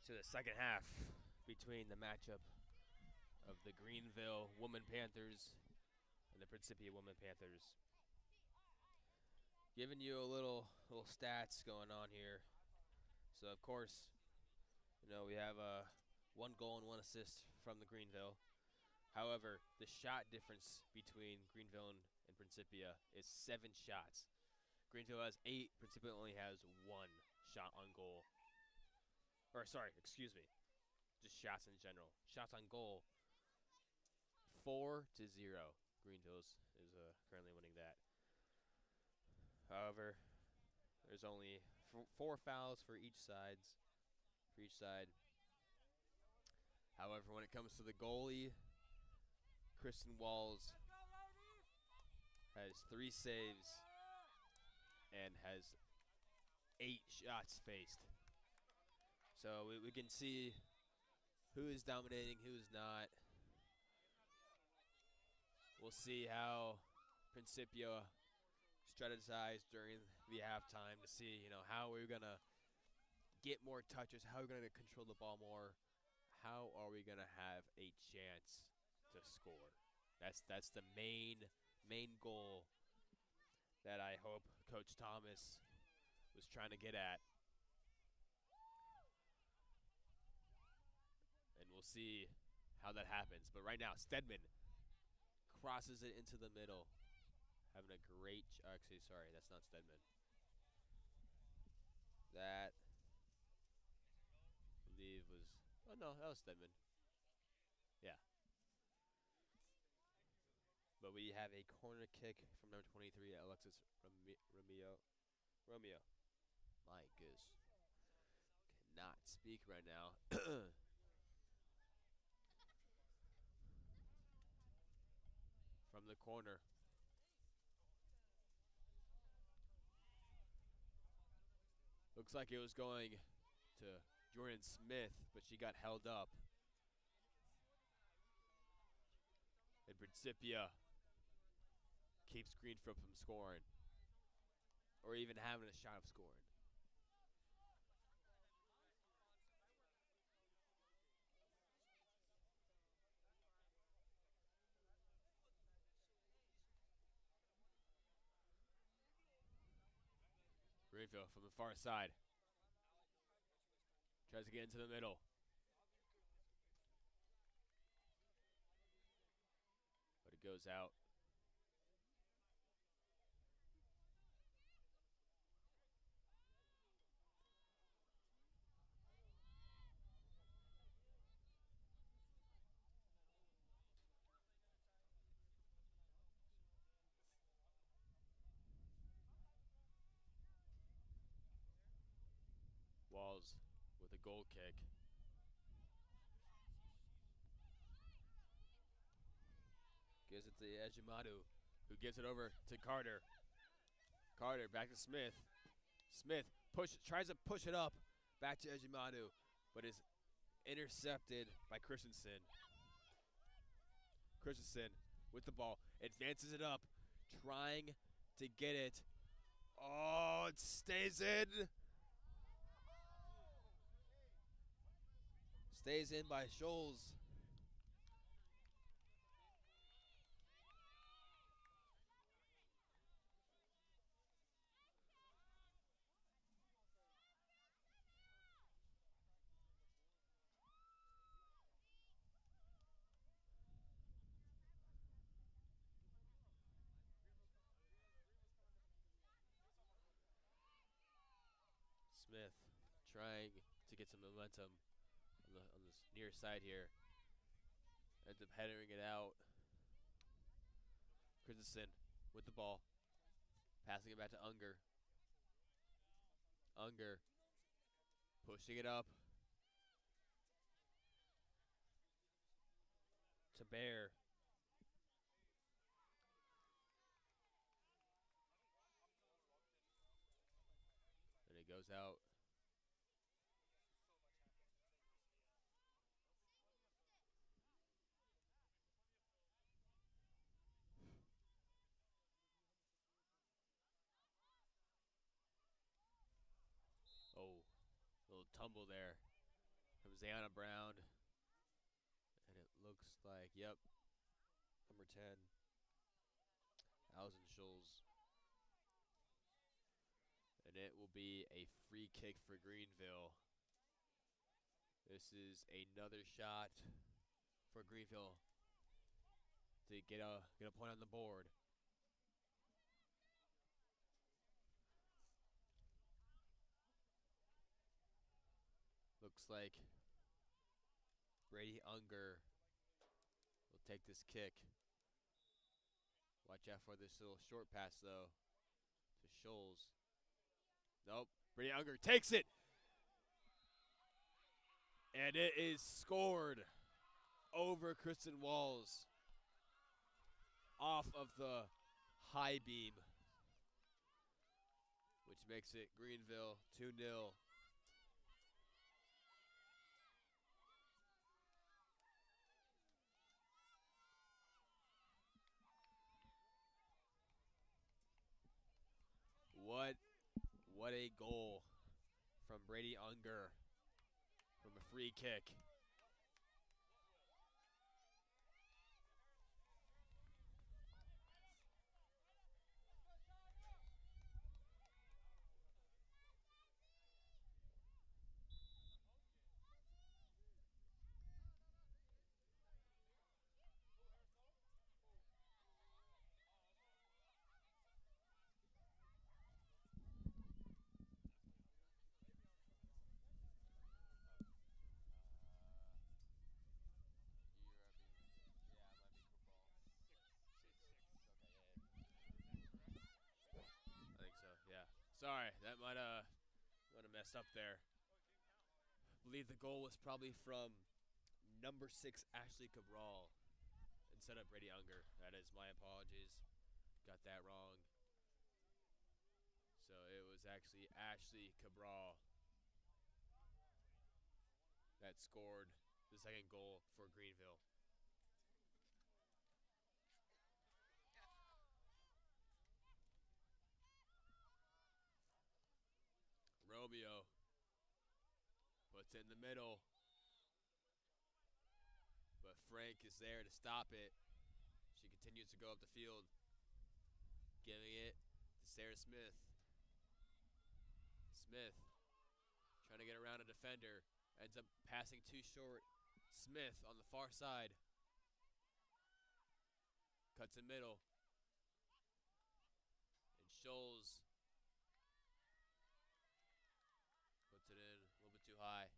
[SPEAKER 4] to the second half between the matchup of the Greenville Women Panthers and the Principia Women Panthers. Giving you a little stats going on here. So of course, we have 1 goal and 1 assist from the Greenville. However, the shot difference between Greenville and Principia is 7 shots. Greenville has 8, Principia only has 1 shot on goal. Or sorry, excuse me. Just shots in general. Shots on goal, 4-0. Greenville is currently winning that. However, there's only 4 fouls for each side. However, when it comes to the goalie, Kristen Walls has 3 saves and has 8 shots faced. So we can see who is dominating, who is not. We'll see how Principia strategized during the halftime to see, how we're going to get more touches, how we're going to control the ball more, how are we going to have a chance to score. That's the main goal that I hope Coach Thomas was trying to get at. And we'll see how that happens. But right now, Stedman crosses it into the middle. Having a great, actually, sorry, that's not Stedman. That, I believe was, oh no, that was Stedman. Yeah. But we have a corner kick from number 23, Alexis Romeo. My goose. Cannot speak right now. From the corner. Looks like it was going to Jordan Smith, but she got held up. And Principia keeps Greenville from scoring. Or even having a shot of scoring. Greenville from the far side. Tries to get into the middle. But it goes out. Walls with a goal kick. Gives it to Ejimadu, who gives it over to Carter. Carter back to Smith. Smith tries to push it up back to Ejimadu, but is intercepted by Christensen. Christensen with the ball, advances it up, trying to get it. Oh, it stays in. Stays in by Scholes. Smith trying to get some momentum on this near side here. Ends up headering it out. Christensen with the ball. Passing it back to Unger. Unger pushing it up to Bear. And it goes out. Oh, little tumble there from Zayana Brown. And it looks like, yep, number 10, Allison Scholes. And it will be a free kick for Greenville. This is another shot for Greenville to get a point on the board. Looks like Brady Unger will take this kick. Watch out for this little short pass, though, to Scholes. Nope. Brady Unger takes it. And it is scored over Kristen Walls off of the high beam, which makes it Greenville 2-0. What a goal from Brady Unger from a free kick. I think so, yeah. Sorry, that might have messed up there. I believe the goal was probably from number 6, Ashley Cabral, instead of Brady Unger. That is my apologies. Got that wrong. So it was actually Ashley Cabral that scored the second goal for Greenville. Romeo puts it in the middle, but Frank is there to stop it. She continues to go up the field, giving it to Sarah Smith. Smith trying to get around a defender, ends up passing too short. Smith on the far side, cuts in middle, and Scholes puts it in a little bit too high.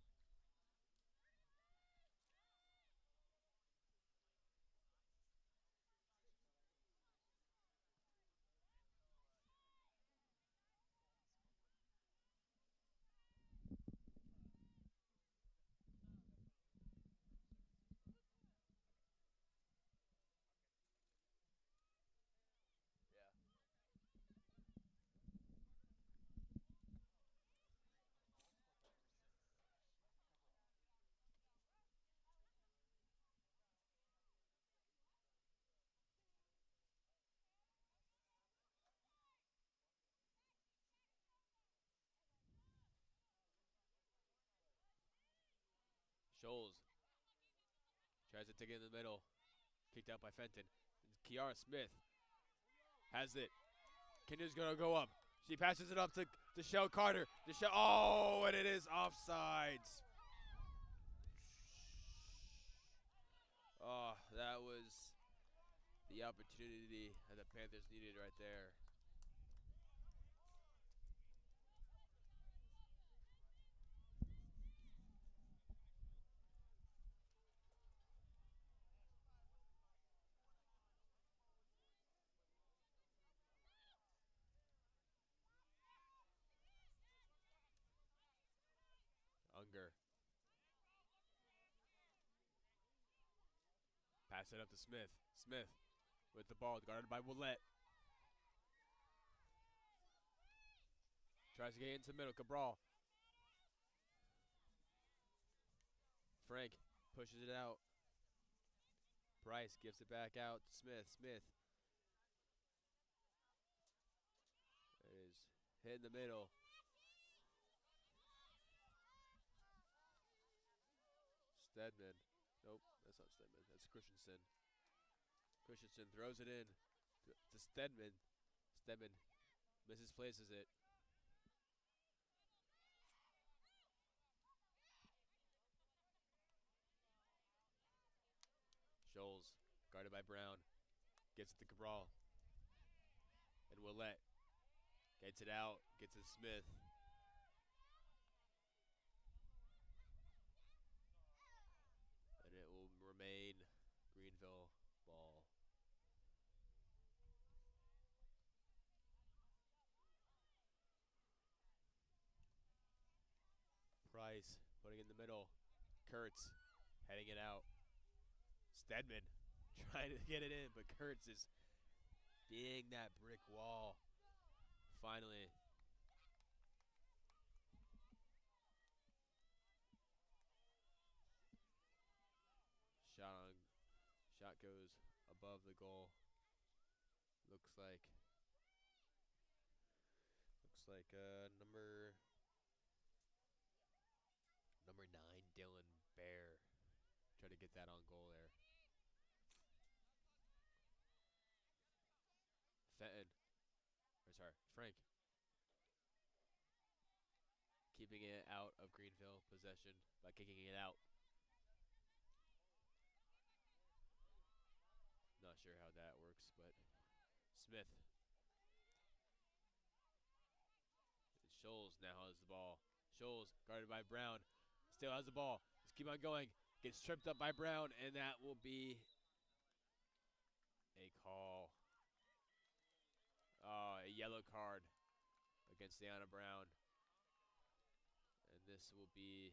[SPEAKER 4] Scholes tries to take it in the middle. Kicked out by Fenton. Kiara Smith has it. Kenya's going to go up. She passes it up to Shell Carter. Oh, and it is offsides. Oh, that was the opportunity that the Panthers needed right there. Unger. Pass it up to Smith. Smith with the ball, guarded by Willette. Tries to get into the middle. Cabral. Frank pushes it out. Bryce gives it back out to Smith. Smith is hit in the middle. Stedman. Nope, that's not Stedman. That's Christensen. Christensen throws it in to Stedman. Stedman misplaces it. Scholes, guarded by Brown, gets it to Cabral. And Willette gets it out, gets it to Smith. And it will remain Greenville ball. Price putting in the middle. Kurtz heading it out. Stedman trying to get it in, but Kurtz is being that brick wall. Finally. Shot goes above the goal. Looks like number 9, Dylan Bear. Try to get that on goal there. Frank. Keeping it out of Greenville possession by kicking it out. Not sure how that works, but Smith. And Scholes now has the ball. Scholes guarded by Brown. Still has the ball. Let's keep on going. Gets tripped up by Brown, and that will be a call. A yellow card against Deanna Brown. And this will be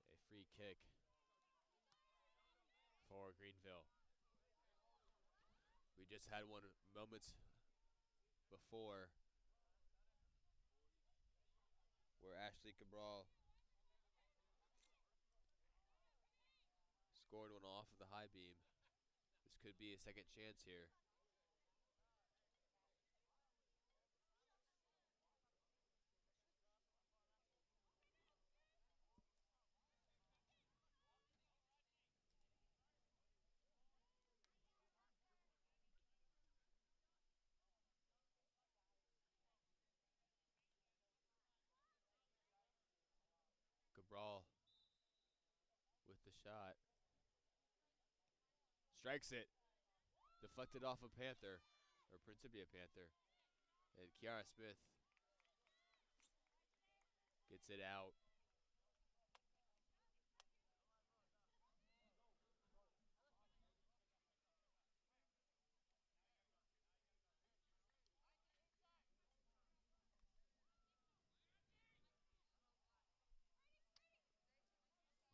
[SPEAKER 4] a free kick for Greenville. We just had one moments before where Ashley Cabral scored one off of the high beam. This could be a second chance here. Cabral with the shot. Strikes it. Deflected off of Panther, or Principia Panther. And Kiara Smith gets it out.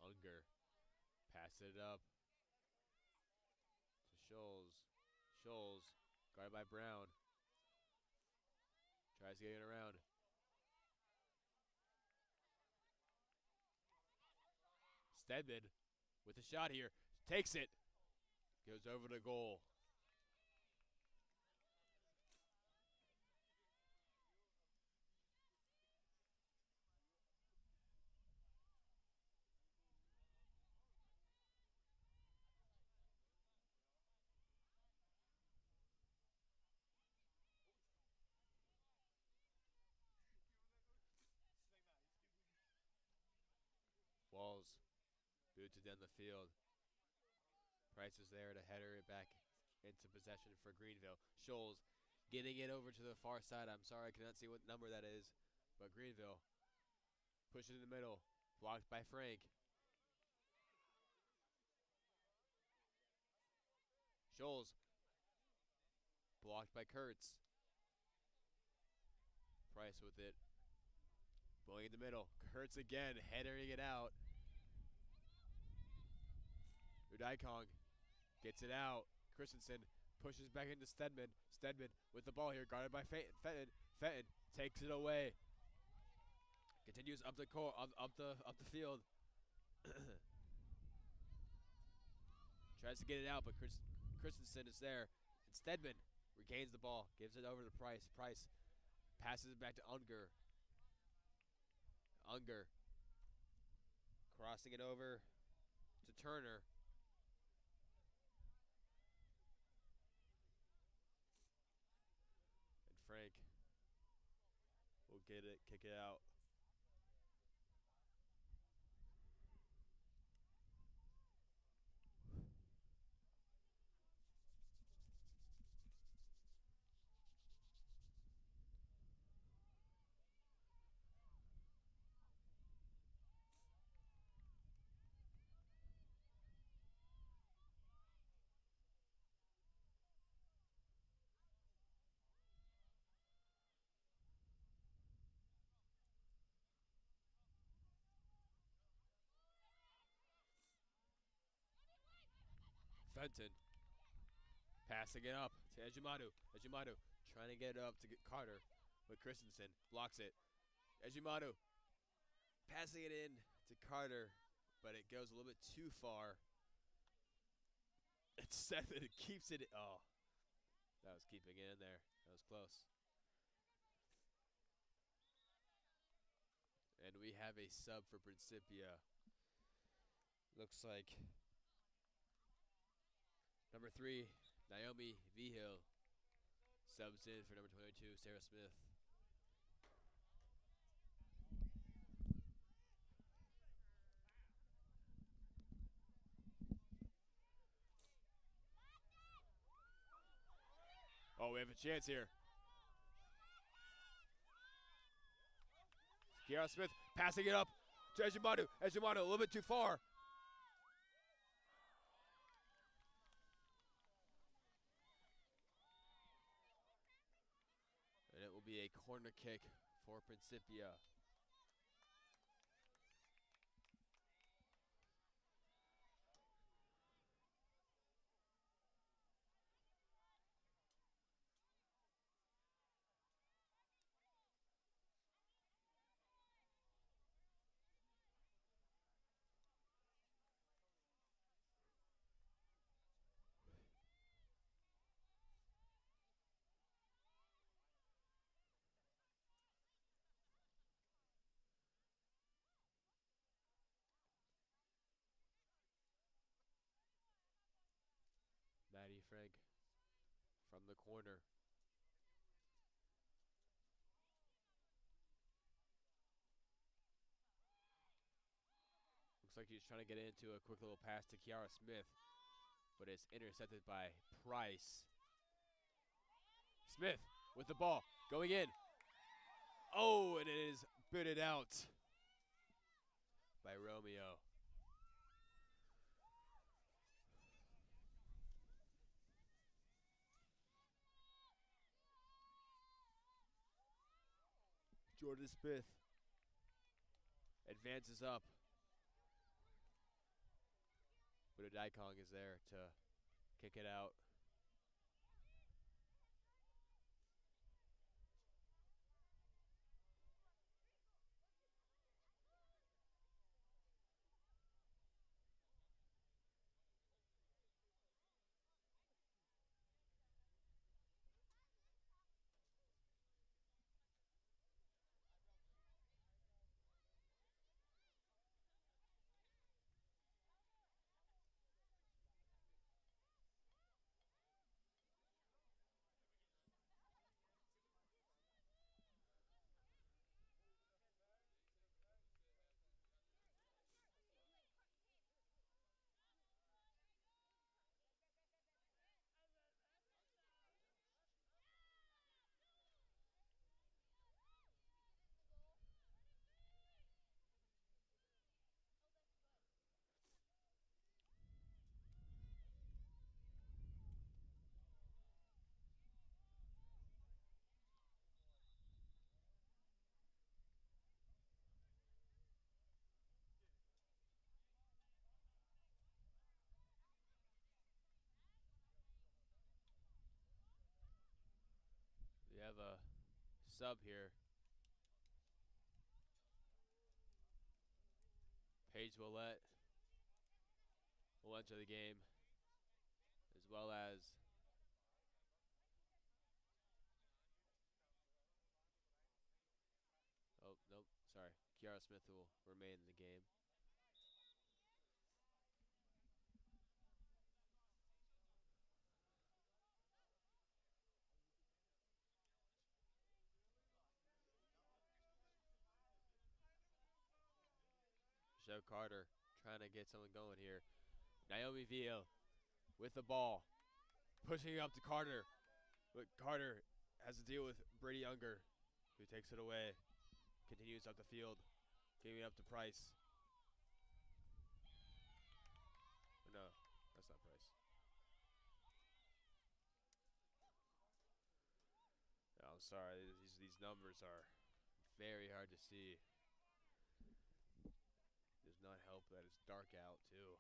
[SPEAKER 4] Unger passes it up to Scholes. Scholes, guarded by Brown. Tries to get it around. Stedman with a shot here. Takes it. Goes over the goal. Walls boots it down the field. Price is there to header it back into possession for Greenville. Scholes getting it over to the far side. I'm sorry, I cannot see what number that is. But Greenville pushes it in the middle. Blocked by Frank. Scholes blocked by Kurtz. Price with it. Going in the middle. Kurtz again, headering it out. Udaikong gets it out. Christensen pushes back into Stedman. Stedman with the ball here, guarded by Fenton. Fenton takes it away. Continues up the court, up the field. Tries to get it out, but Christensen is there. And Stedman regains the ball, gives it over to Price. Price passes it back to Unger. Unger Crossing it over to Turner. And Frank will get it, kick it out. Fenton passing it up to Ejimadu. Ejimadu trying to get it up to get Carter, but Christensen blocks it. Ejimadu passing it in to Carter, but it goes a little bit too far. It's Seth and it keeps it. Oh, that was keeping it in there. That was close. And we have a sub for Principia. Looks like number 3, Naomi Vigil, subs in for number 22, Sarah Smith. Oh, we have a chance here. Kiara Smith passing it up to Ejimadu. Ejimadu a little bit too far. And it will be a corner kick for Principia. Maddie Frank from the corner. Looks like he's trying to get into a quick little pass to Kiara Smith, but it's intercepted by Price. Smith with the ball, going in. Oh, and it is booted out by Romeo. Jordan Smith advances up. But Daikong is there to kick it out. We have a sub here. Paige Willette will enter the game, as well as oh, nope, sorry. Kiara Smith will remain in the game. Chef Carter trying to get someone going here. Naomi Villa with the ball. Pushing it up to Carter. But Carter has to deal with Brady Unger, who takes it away. Continues up the field. Giving it up to Price. No, that's not Price. No, I'm sorry. These numbers are very hard to see. Does not help that it's dark out, too.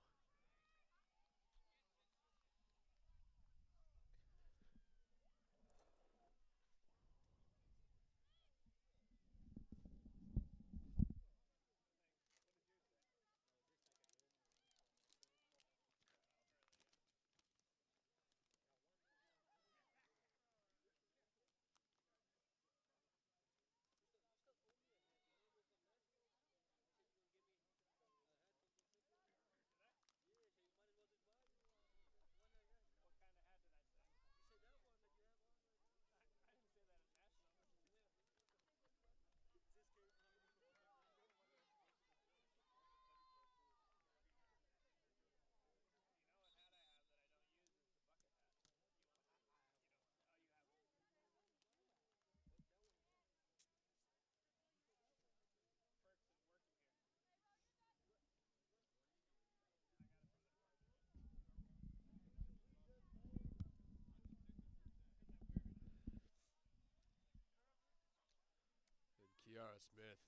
[SPEAKER 4] And Kiara Smith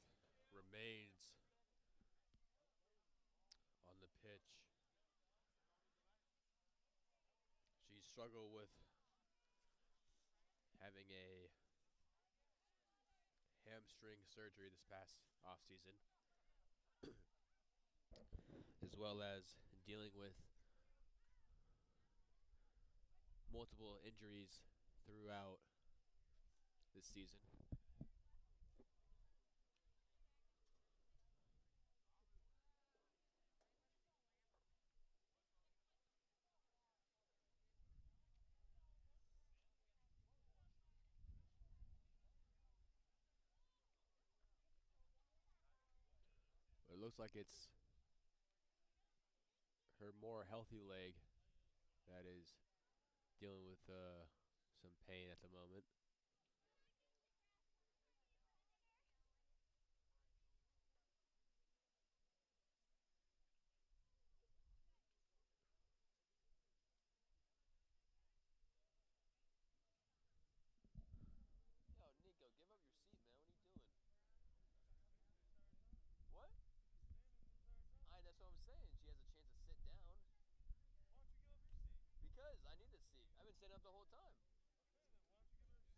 [SPEAKER 4] remains on the pitch. She struggled with having a hamstring surgery this past offseason, as well as dealing with multiple injuries throughout this season. But it looks like it's her more healthy leg that is dealing with some pain at the moment. Yo, Nico, give up your seat, man. What are you doing? What? That's what I'm saying. She has a chance to sit down. Why don't you give up your seat? Because I need a seat. I've been sitting up the whole time. Okay, then why don't you give her a seat?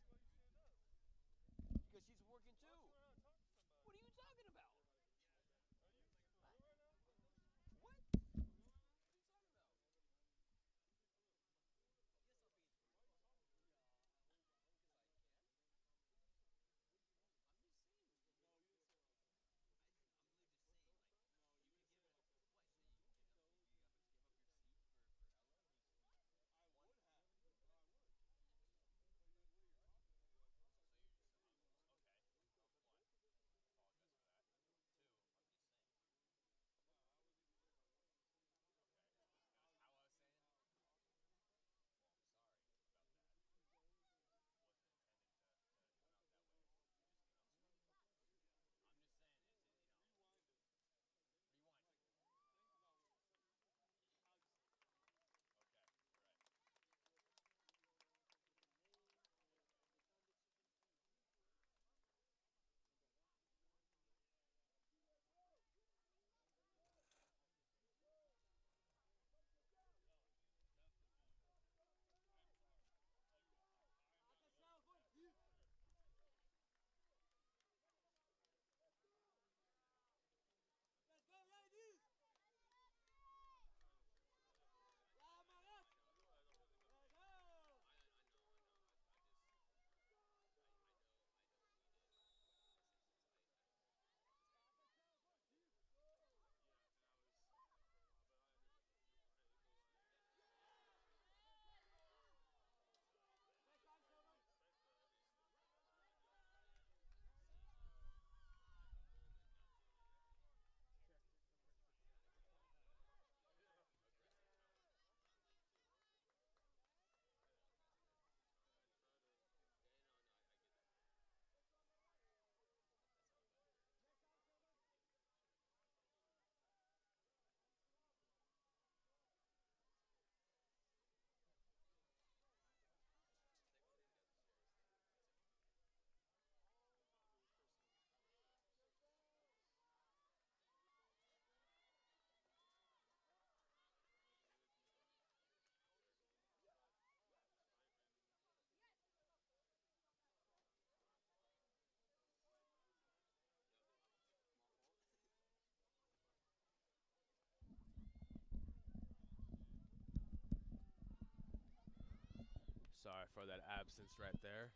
[SPEAKER 4] Sorry for that absence right there.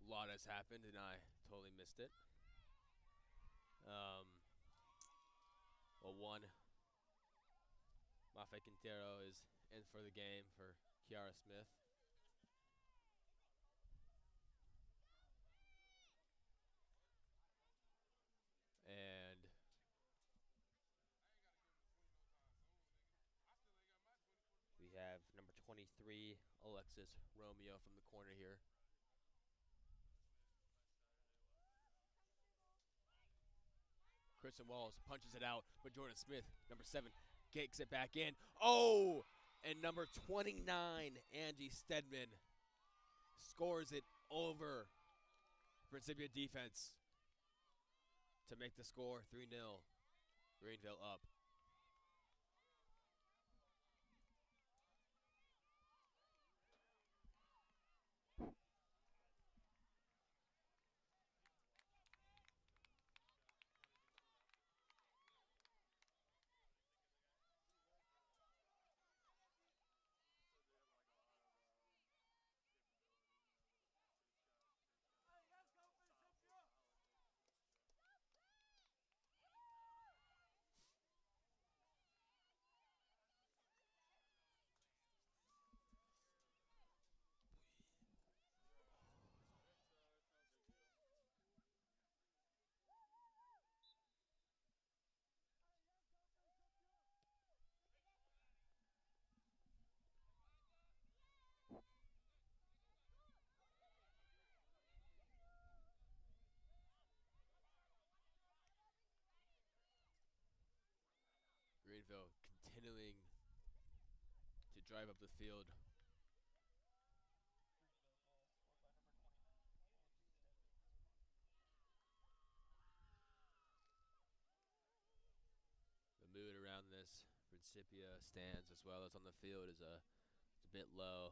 [SPEAKER 4] A lot has happened, and I totally missed it. Well, one, Mafe Quintero is in for the game for Kiara Smith. And we have number 23, Alexis Romeo from the corner here. Kristen Walls punches it out, but Jordan Smith, number 7, kicks it back in. Oh! And number 29, Angie Stedman, scores it over Principia defense to make the score 3-0. Greenville up. Greenville continuing to drive up the field. The mood around this Principia stands as well as on the field is a bit low.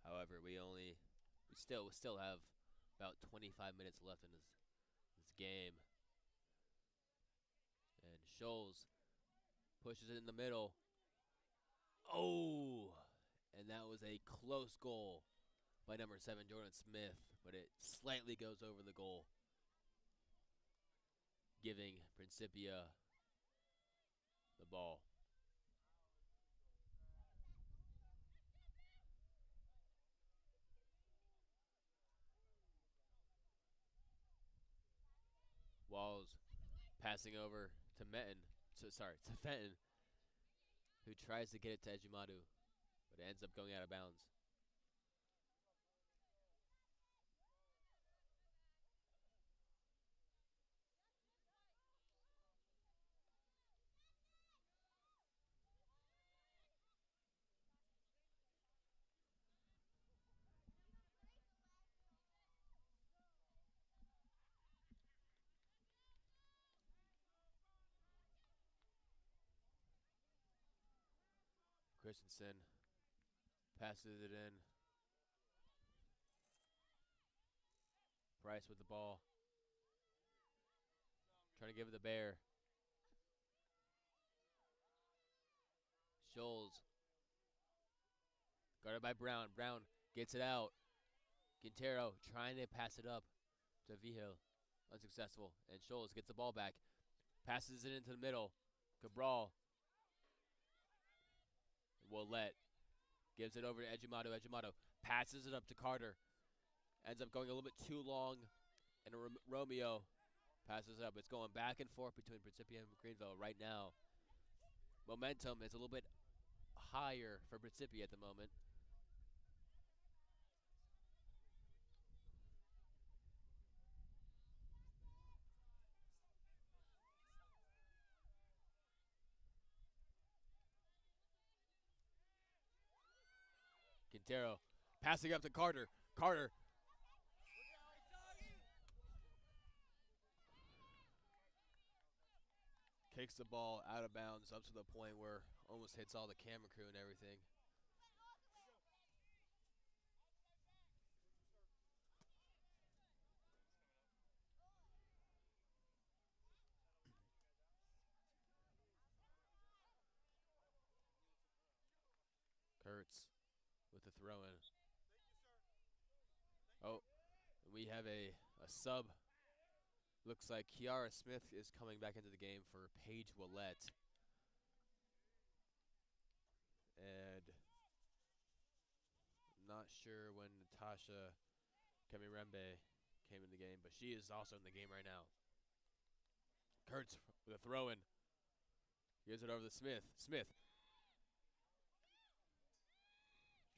[SPEAKER 4] However, we still have about 25 minutes left in this game. And Scholes pushes it in the middle. Oh! And that was a close goal by number 7, Jordan Smith, but it slightly goes over the goal, giving Principia the ball. Walls passing over to Fenton, who tries to get it to Ejimadu, but it ends up going out of bounds. Christensen passes it in. Price with the ball. Trying to give it the Bear. Scholes. Guarded by Brown. Brown gets it out. Quintero trying to pass it up to Vigil. Unsuccessful. And Scholes gets the ball back. Passes it into the middle. Cabral. Willette gives it over to Ejimado. Ejimado passes it up to Carter. Ends up going a little bit too long. And Romeo passes it up. It's going back and forth between Principia and Greenville right now. Momentum is a little bit higher for Principia at the moment. Quintero passing up to Carter. Carter kicks the ball out of bounds up to the point where almost hits all the camera crew and everything. Kurtz with the throw in. Oh, we have a sub. Looks like Kiara Smith is coming back into the game for Paige Willette. And not sure when Natasha Kemirembe came in the game, but she is also in the game right now. Kurtz with a throw in. Gives it over to Smith. Smith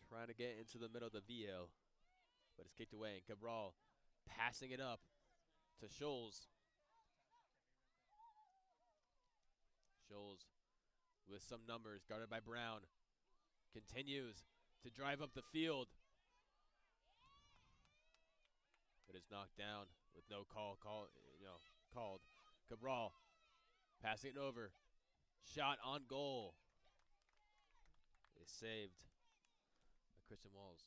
[SPEAKER 4] trying to get into the middle of the VO, but it's kicked away. And Cabral passing it up to Scholes. Scholes with some numbers, guarded by Brown. Continues to drive up the field, but is knocked down with no called. Cabral passing it over. Shot on goal. Is saved by Kristen Walls.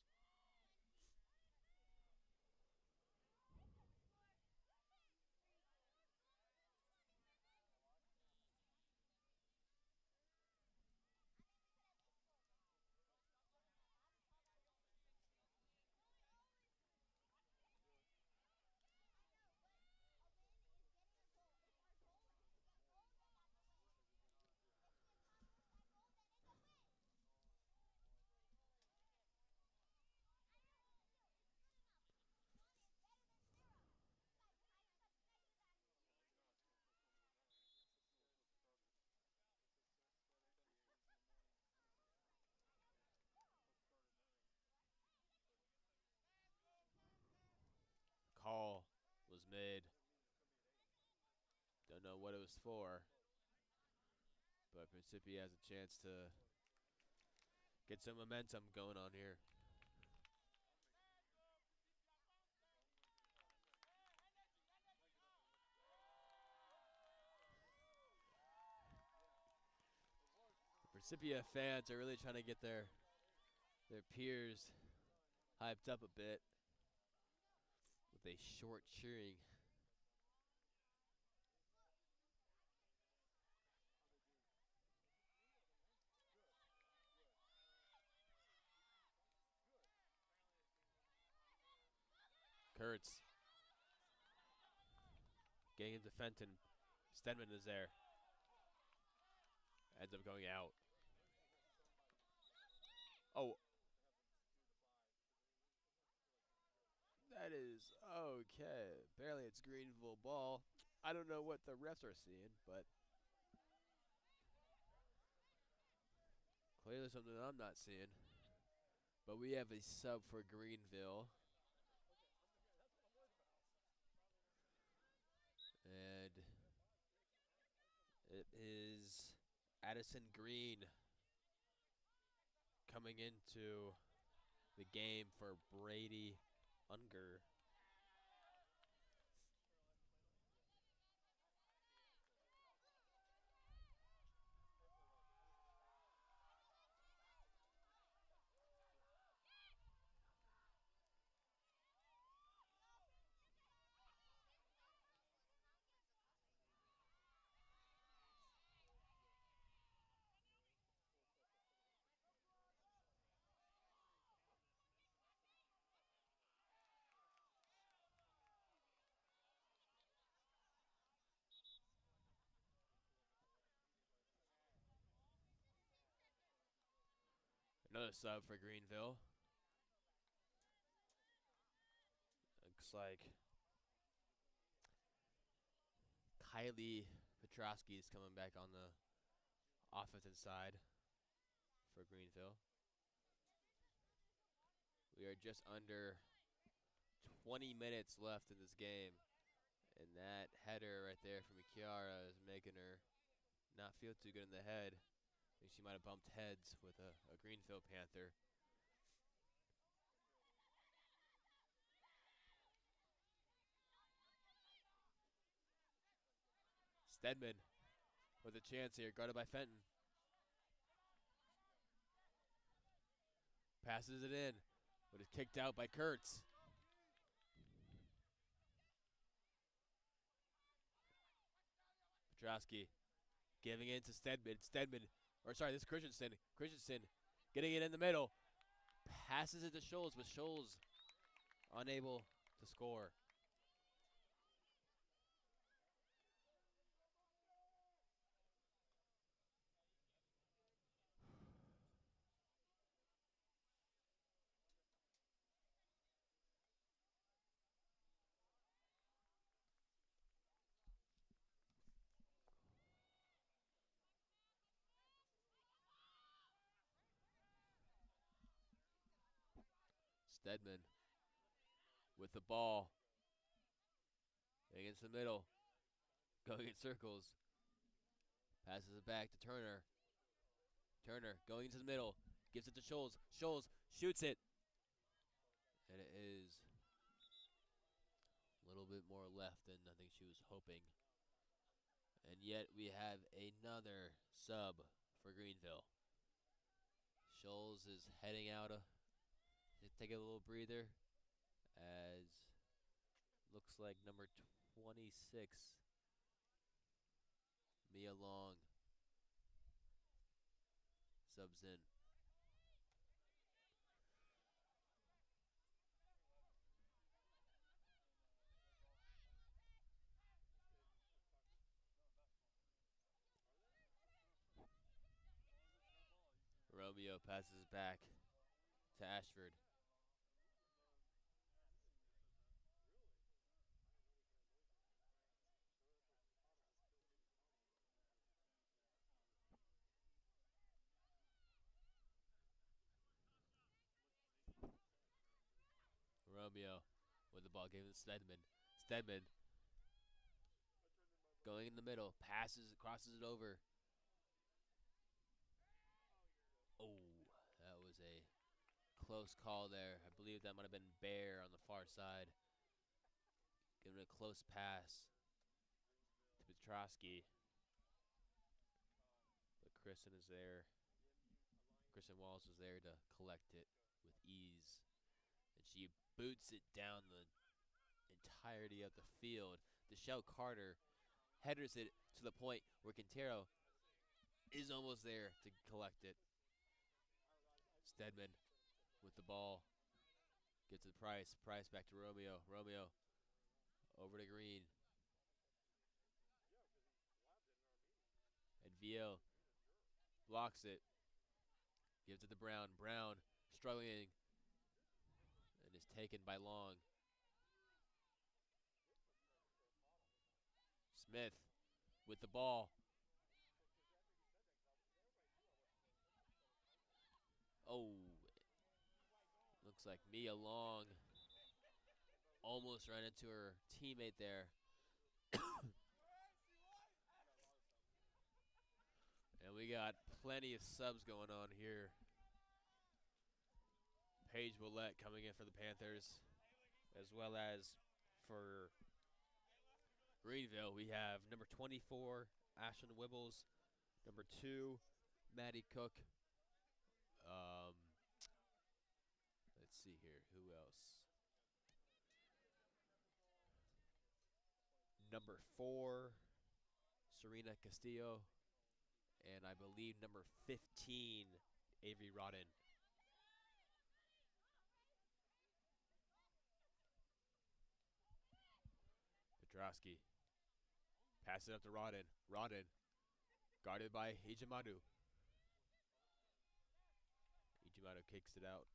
[SPEAKER 4] Call was made. Don't know what it was for, but Principia has a chance to get some momentum going on here. Principia fans are really trying to get their peers hyped up a bit with a short cheering. Kurtz getting into Fenton. Stedman is there. Ends up going out. Oh. That is okay. Apparently it's Greenville ball. I don't know what the refs are seeing, but clearly something I'm not seeing. But we have a sub for Greenville. And it is Addison Green coming into the game for Brady Unger. Another sub for Greenville. Looks like Kylie Petrosky is coming back on the offensive side for Greenville. We are just under 20 minutes left in this game. And that header right there from Kiara is making her not feel too good in the head. I think she might have bumped heads with a Greenville Panther. Stedman with a chance here, guarded by Fenton. Passes it in, but is kicked out by Kurtz. Petrosky giving in to Stedman. This is Christensen. Christensen Getting it in the middle. Passes it to Scholes, but Scholes unable to score. Stedman with the ball. Against the middle. Going in circles. Passes it back to Turner. Turner going into the middle. Gives it to Scholes. Scholes shoots it. And it is a little bit more left than I think she was hoping. And yet we have another sub for Greenville. Scholes is heading out to take a little breather as looks like number 26, Mia Long, subs in. Romeo passes back to Ashford. Romeo with the ball, giving it to Stedman. Stedman going in the middle, passes, crosses it over. Oh, that was a close call there. I believe that might have been Bear on the far side. Giving a close pass to Petrosky. But Kristen is there. Kristen Walls is there to collect it with ease. And she boots it down the entirety of the field. Deshelle Carter headers it to the point where Quintero is almost there to collect it. Stedman with the ball. Gets to Price. Price back to Romeo. Romeo over to Green. And Vio blocks it. Gives it to Brown. Brown struggling and is taken by Long. Smith with the ball. Oh, looks like Mia Long almost ran into her teammate there. And we got plenty of subs going on here. Paige Willette coming in for the Panthers, as well as for Greenville. We have number 24, Ashton Wibbles. Number 2, Maddie Cook. Let's see here. Who else? Number 4, Serena Castillo. And I believe number 15, Avery Rodden. Petrosky. Pass it up to Rodden. Rodden guarded by Ijimadu. Ijimadu kicks it out.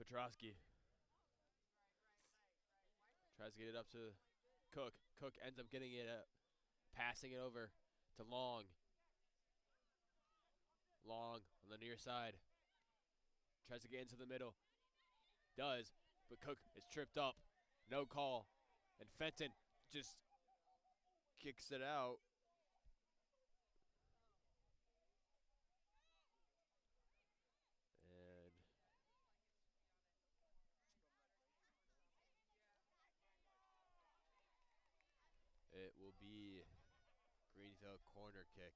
[SPEAKER 4] Petrosky tries to get it up to Cook. Cook ends up getting it up, passing it over to Long. Long on the near side. Tries to get into the middle. Does, but Cook is tripped up. No call. And Fenton just kicks it out. And it will be Greenville corner kick.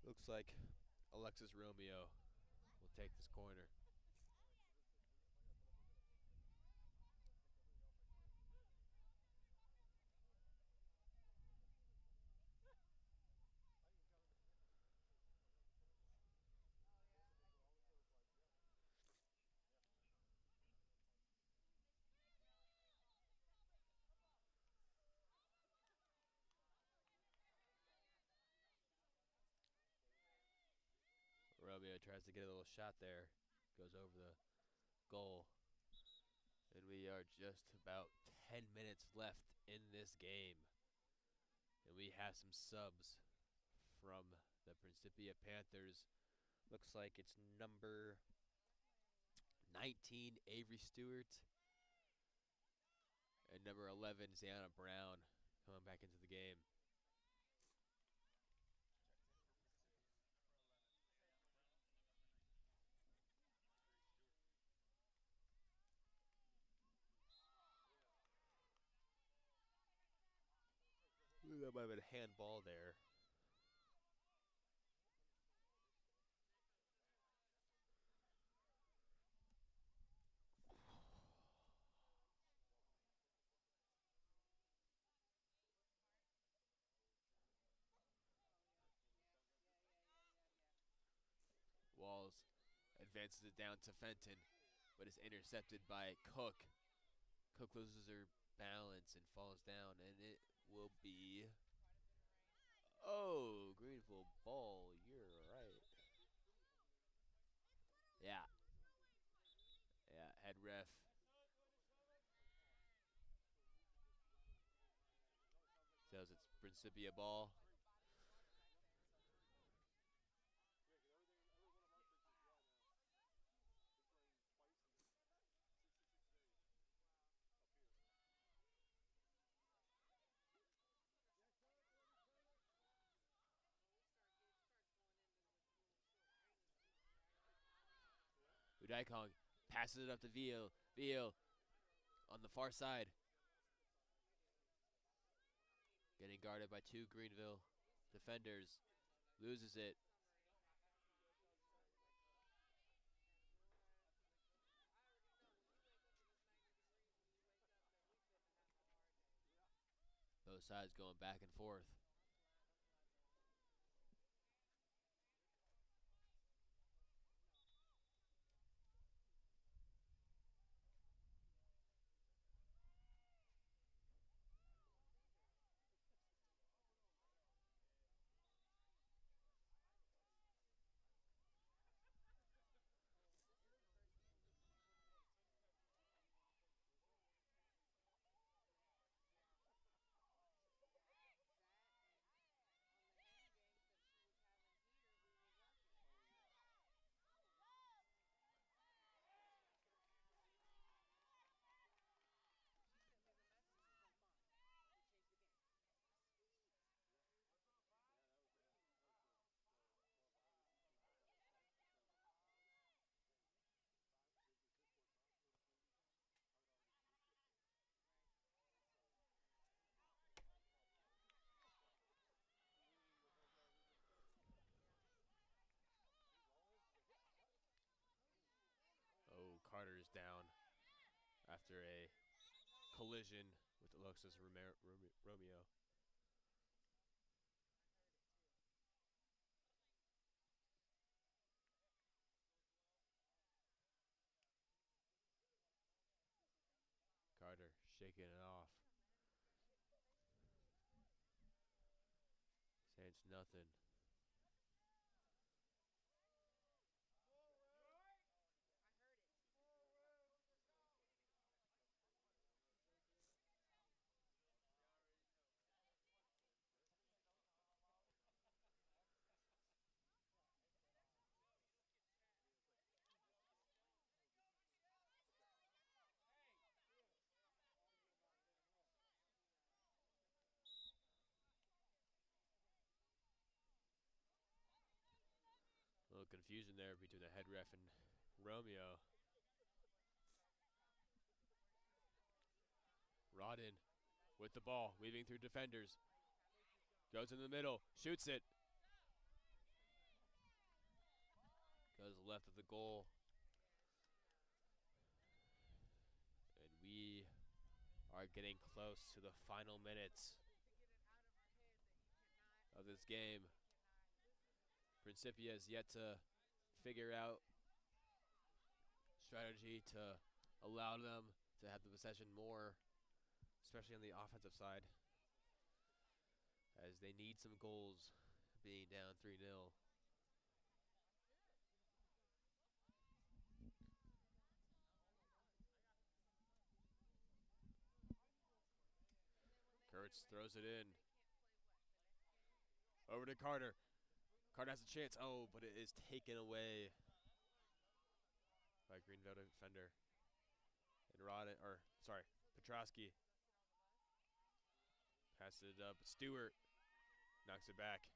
[SPEAKER 4] Looks like Alexis Romeo will take this corner. Romeo tries to get a little shot there. Goes over the goal. And we are just about 10 minutes left in this game. And we have some subs from the Principia Panthers. Looks like it's number 19, Avery Stewart. And number 11, Ziana Brown, coming back into the game. Ooh, that might have been a handball there. Walls advances it down to Fenton, but is intercepted by Cook. Cook loses her balance and falls down, and it will be... Oh, Greenville ball, you're right. Yeah. Yeah, head ref. Tells it's Principia ball. Udaikong passes it up to Veal. Veal on the far side. Getting guarded by two Greenville defenders. Loses it. Both sides going back and forth. Oh, Carter is down after a collision with Alexis Romeo. Carter shaking it off. Giants nothing. A little confusion there between the head ref and Romeo. Rodden with the ball, weaving through defenders. Goes in the middle, shoots it. Goes left of the goal. And we are getting close to the final minutes of this game. Principia has yet to figure out strategy to allow them to have the possession more, especially on the offensive side, as they need some goals, being down 3-0. Kurtz throws it in. Over to Carter. Carter has a chance. Oh, but it is taken away by Greenville defender. And Petrosky passes it up. Stewart knocks it back.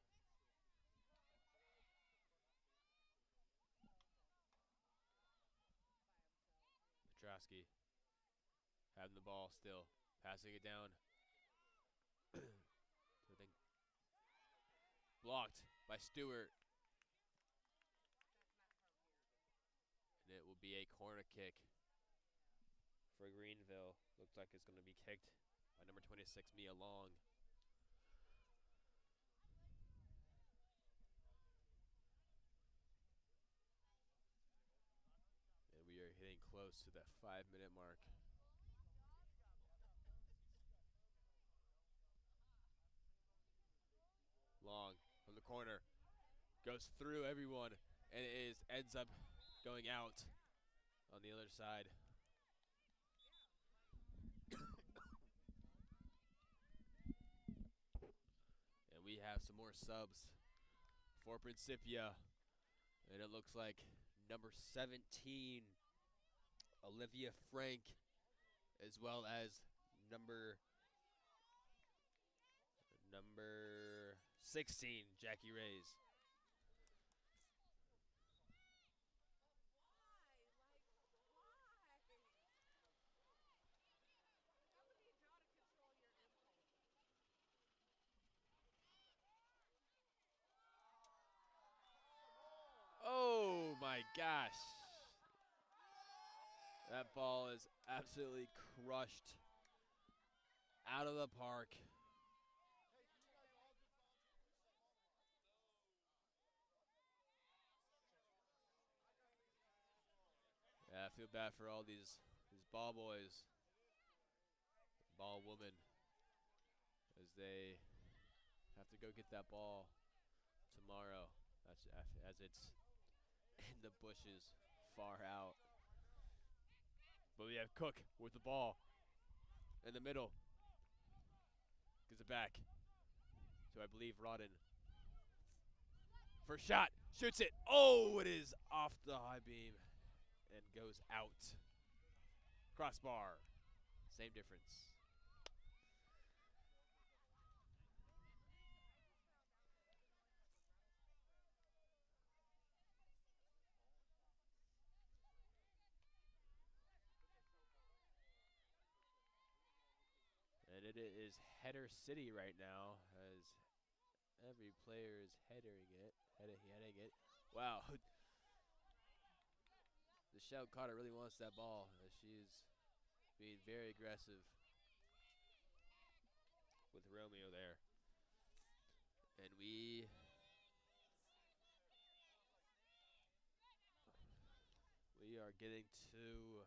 [SPEAKER 4] Petrosky having the ball still, passing it down. Blocked by Stewart. And it will be a corner kick for Greenville. Looks like it's going to be kicked by number 26, Mia Long. And we are hitting close to that 5-minute mark. Long from the corner, goes through everyone, and ends up going out on the other side. And we have some more subs for Principia, and it looks like number 17, Olivia Frank, as well as number 16, Jackie Reyes. Oh my gosh. That ball is absolutely crushed out of the park. Yeah, I feel bad for all these ball boys, ball women, as they have to go get that ball tomorrow. As it's in the bushes far out. But we have Cook with the ball in the middle. Gives it back to, I believe, Rodden. First shot, shoots it. Oh, it is off the high beam and goes out. Crossbar, same difference. And it is header city right now, as every player is heading it. Wow. Michelle Carter really wants that ball, as she's being very aggressive with Romeo there. And we are getting to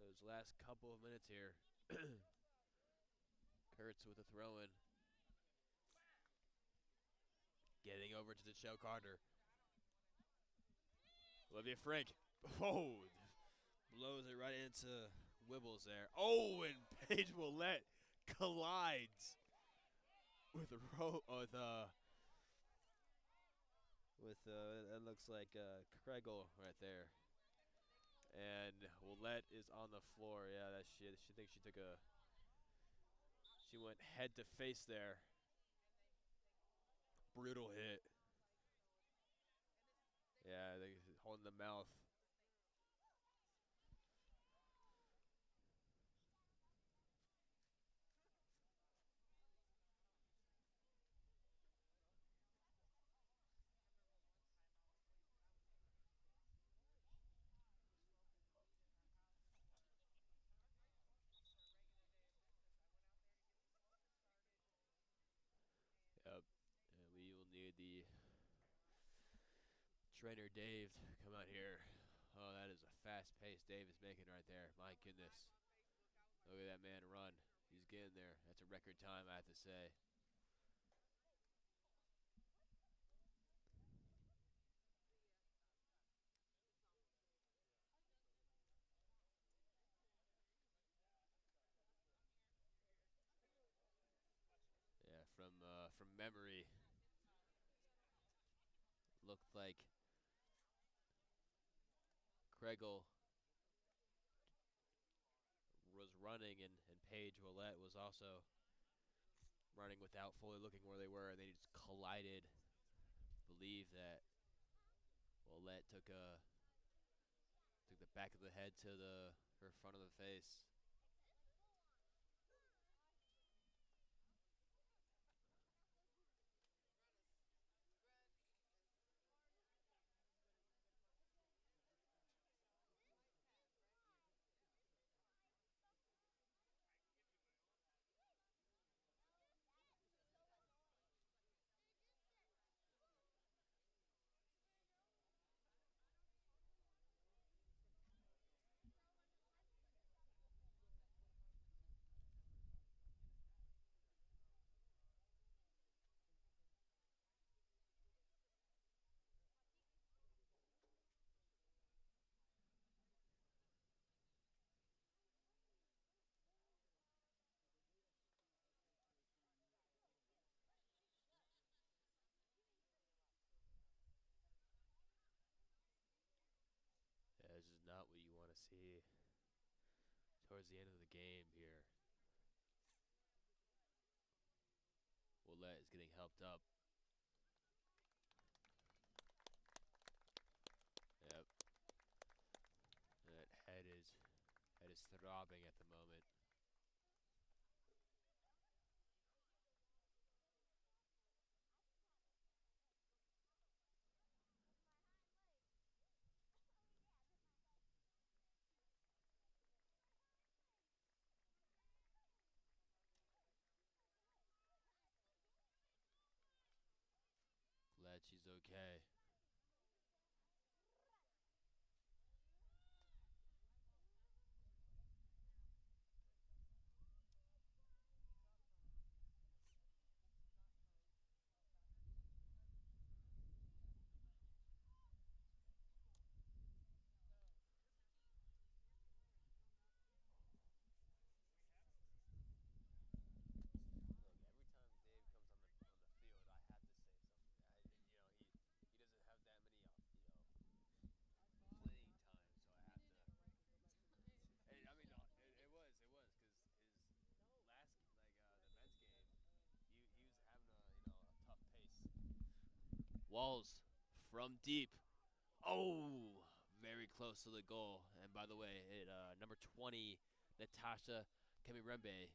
[SPEAKER 4] those last couple of minutes here. Kurtz with a throw-in. over to the show Carter. Olivia Frank. Oh, blows it right into Wibbles there. Oh, and Paige Willette collides with it looks like Kregel right there. And Willette is on the floor. Yeah, she thinks she went head to face there. Brutal hit. Yeah, they holding the mouth. Yep. And we will need the trainer Dave to come out here. Oh, that is a fast pace Dave is making right there. My goodness. Look at that man run. He's getting there. That's a record time, I have to say. Yeah, from memory, looked like Kregel was running and Paige Willette was also running without fully looking where they were, and they just collided. Believe that Willette took the back of the head to her front of the face. Yeah, this is not what you want to see towards the end of the game here. Willette is getting helped up. Yep. That head is throbbing at the moment. Glad she's okay. Look, every time Dave comes on the field, I have to say something. He doesn't have that many playing time, so I have to. I mean, it was because his last the men's game, he was having a tough pace. Walls from deep. Oh, very close to the goal. And by the way, number 20, Natasha Kemirembe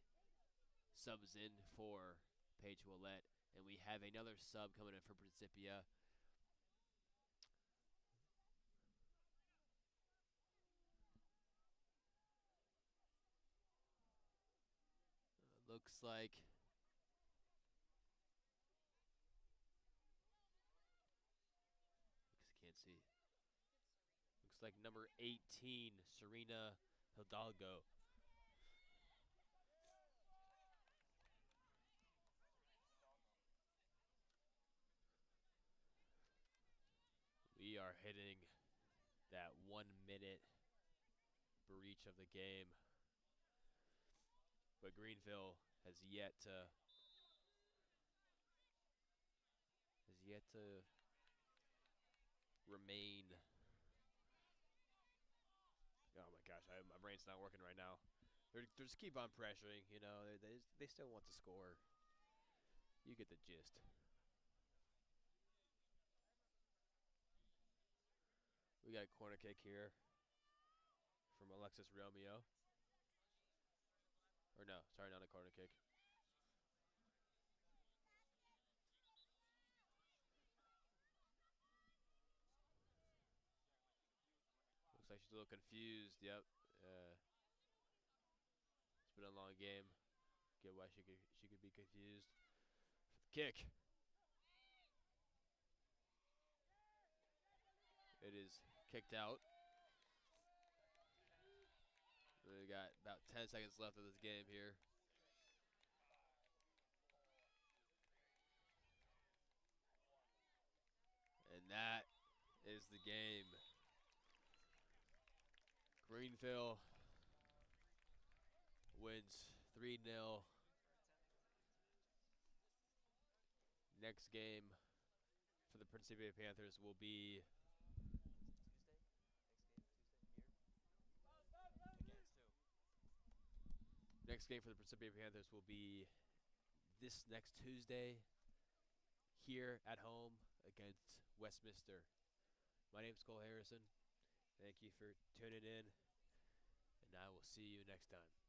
[SPEAKER 4] subs in for Paige Willette. And we have another sub coming in for Principia. Looks like can't see. Looks like number 18, Serena Hidalgo. are hitting that 1 minute breach of the game. But Greenville has yet to remain. Oh my gosh, my brain's not working right now. They're just keep on pressuring, you know. They still want to score. You get the gist. We got a corner kick here from Alexis Romeo. Or no, sorry, not a corner kick. Looks like she's a little confused. Yep. It's been a long game. Get why she could be confused. Kick. It is kicked out. We got about 10 seconds left of this game here. And that is the game. Greenville wins 3-0. Next game for the Principia Panthers will be this next Tuesday here at home against Westminster. My name is Cole Harrison. Thank you for tuning in, and I will see you next time.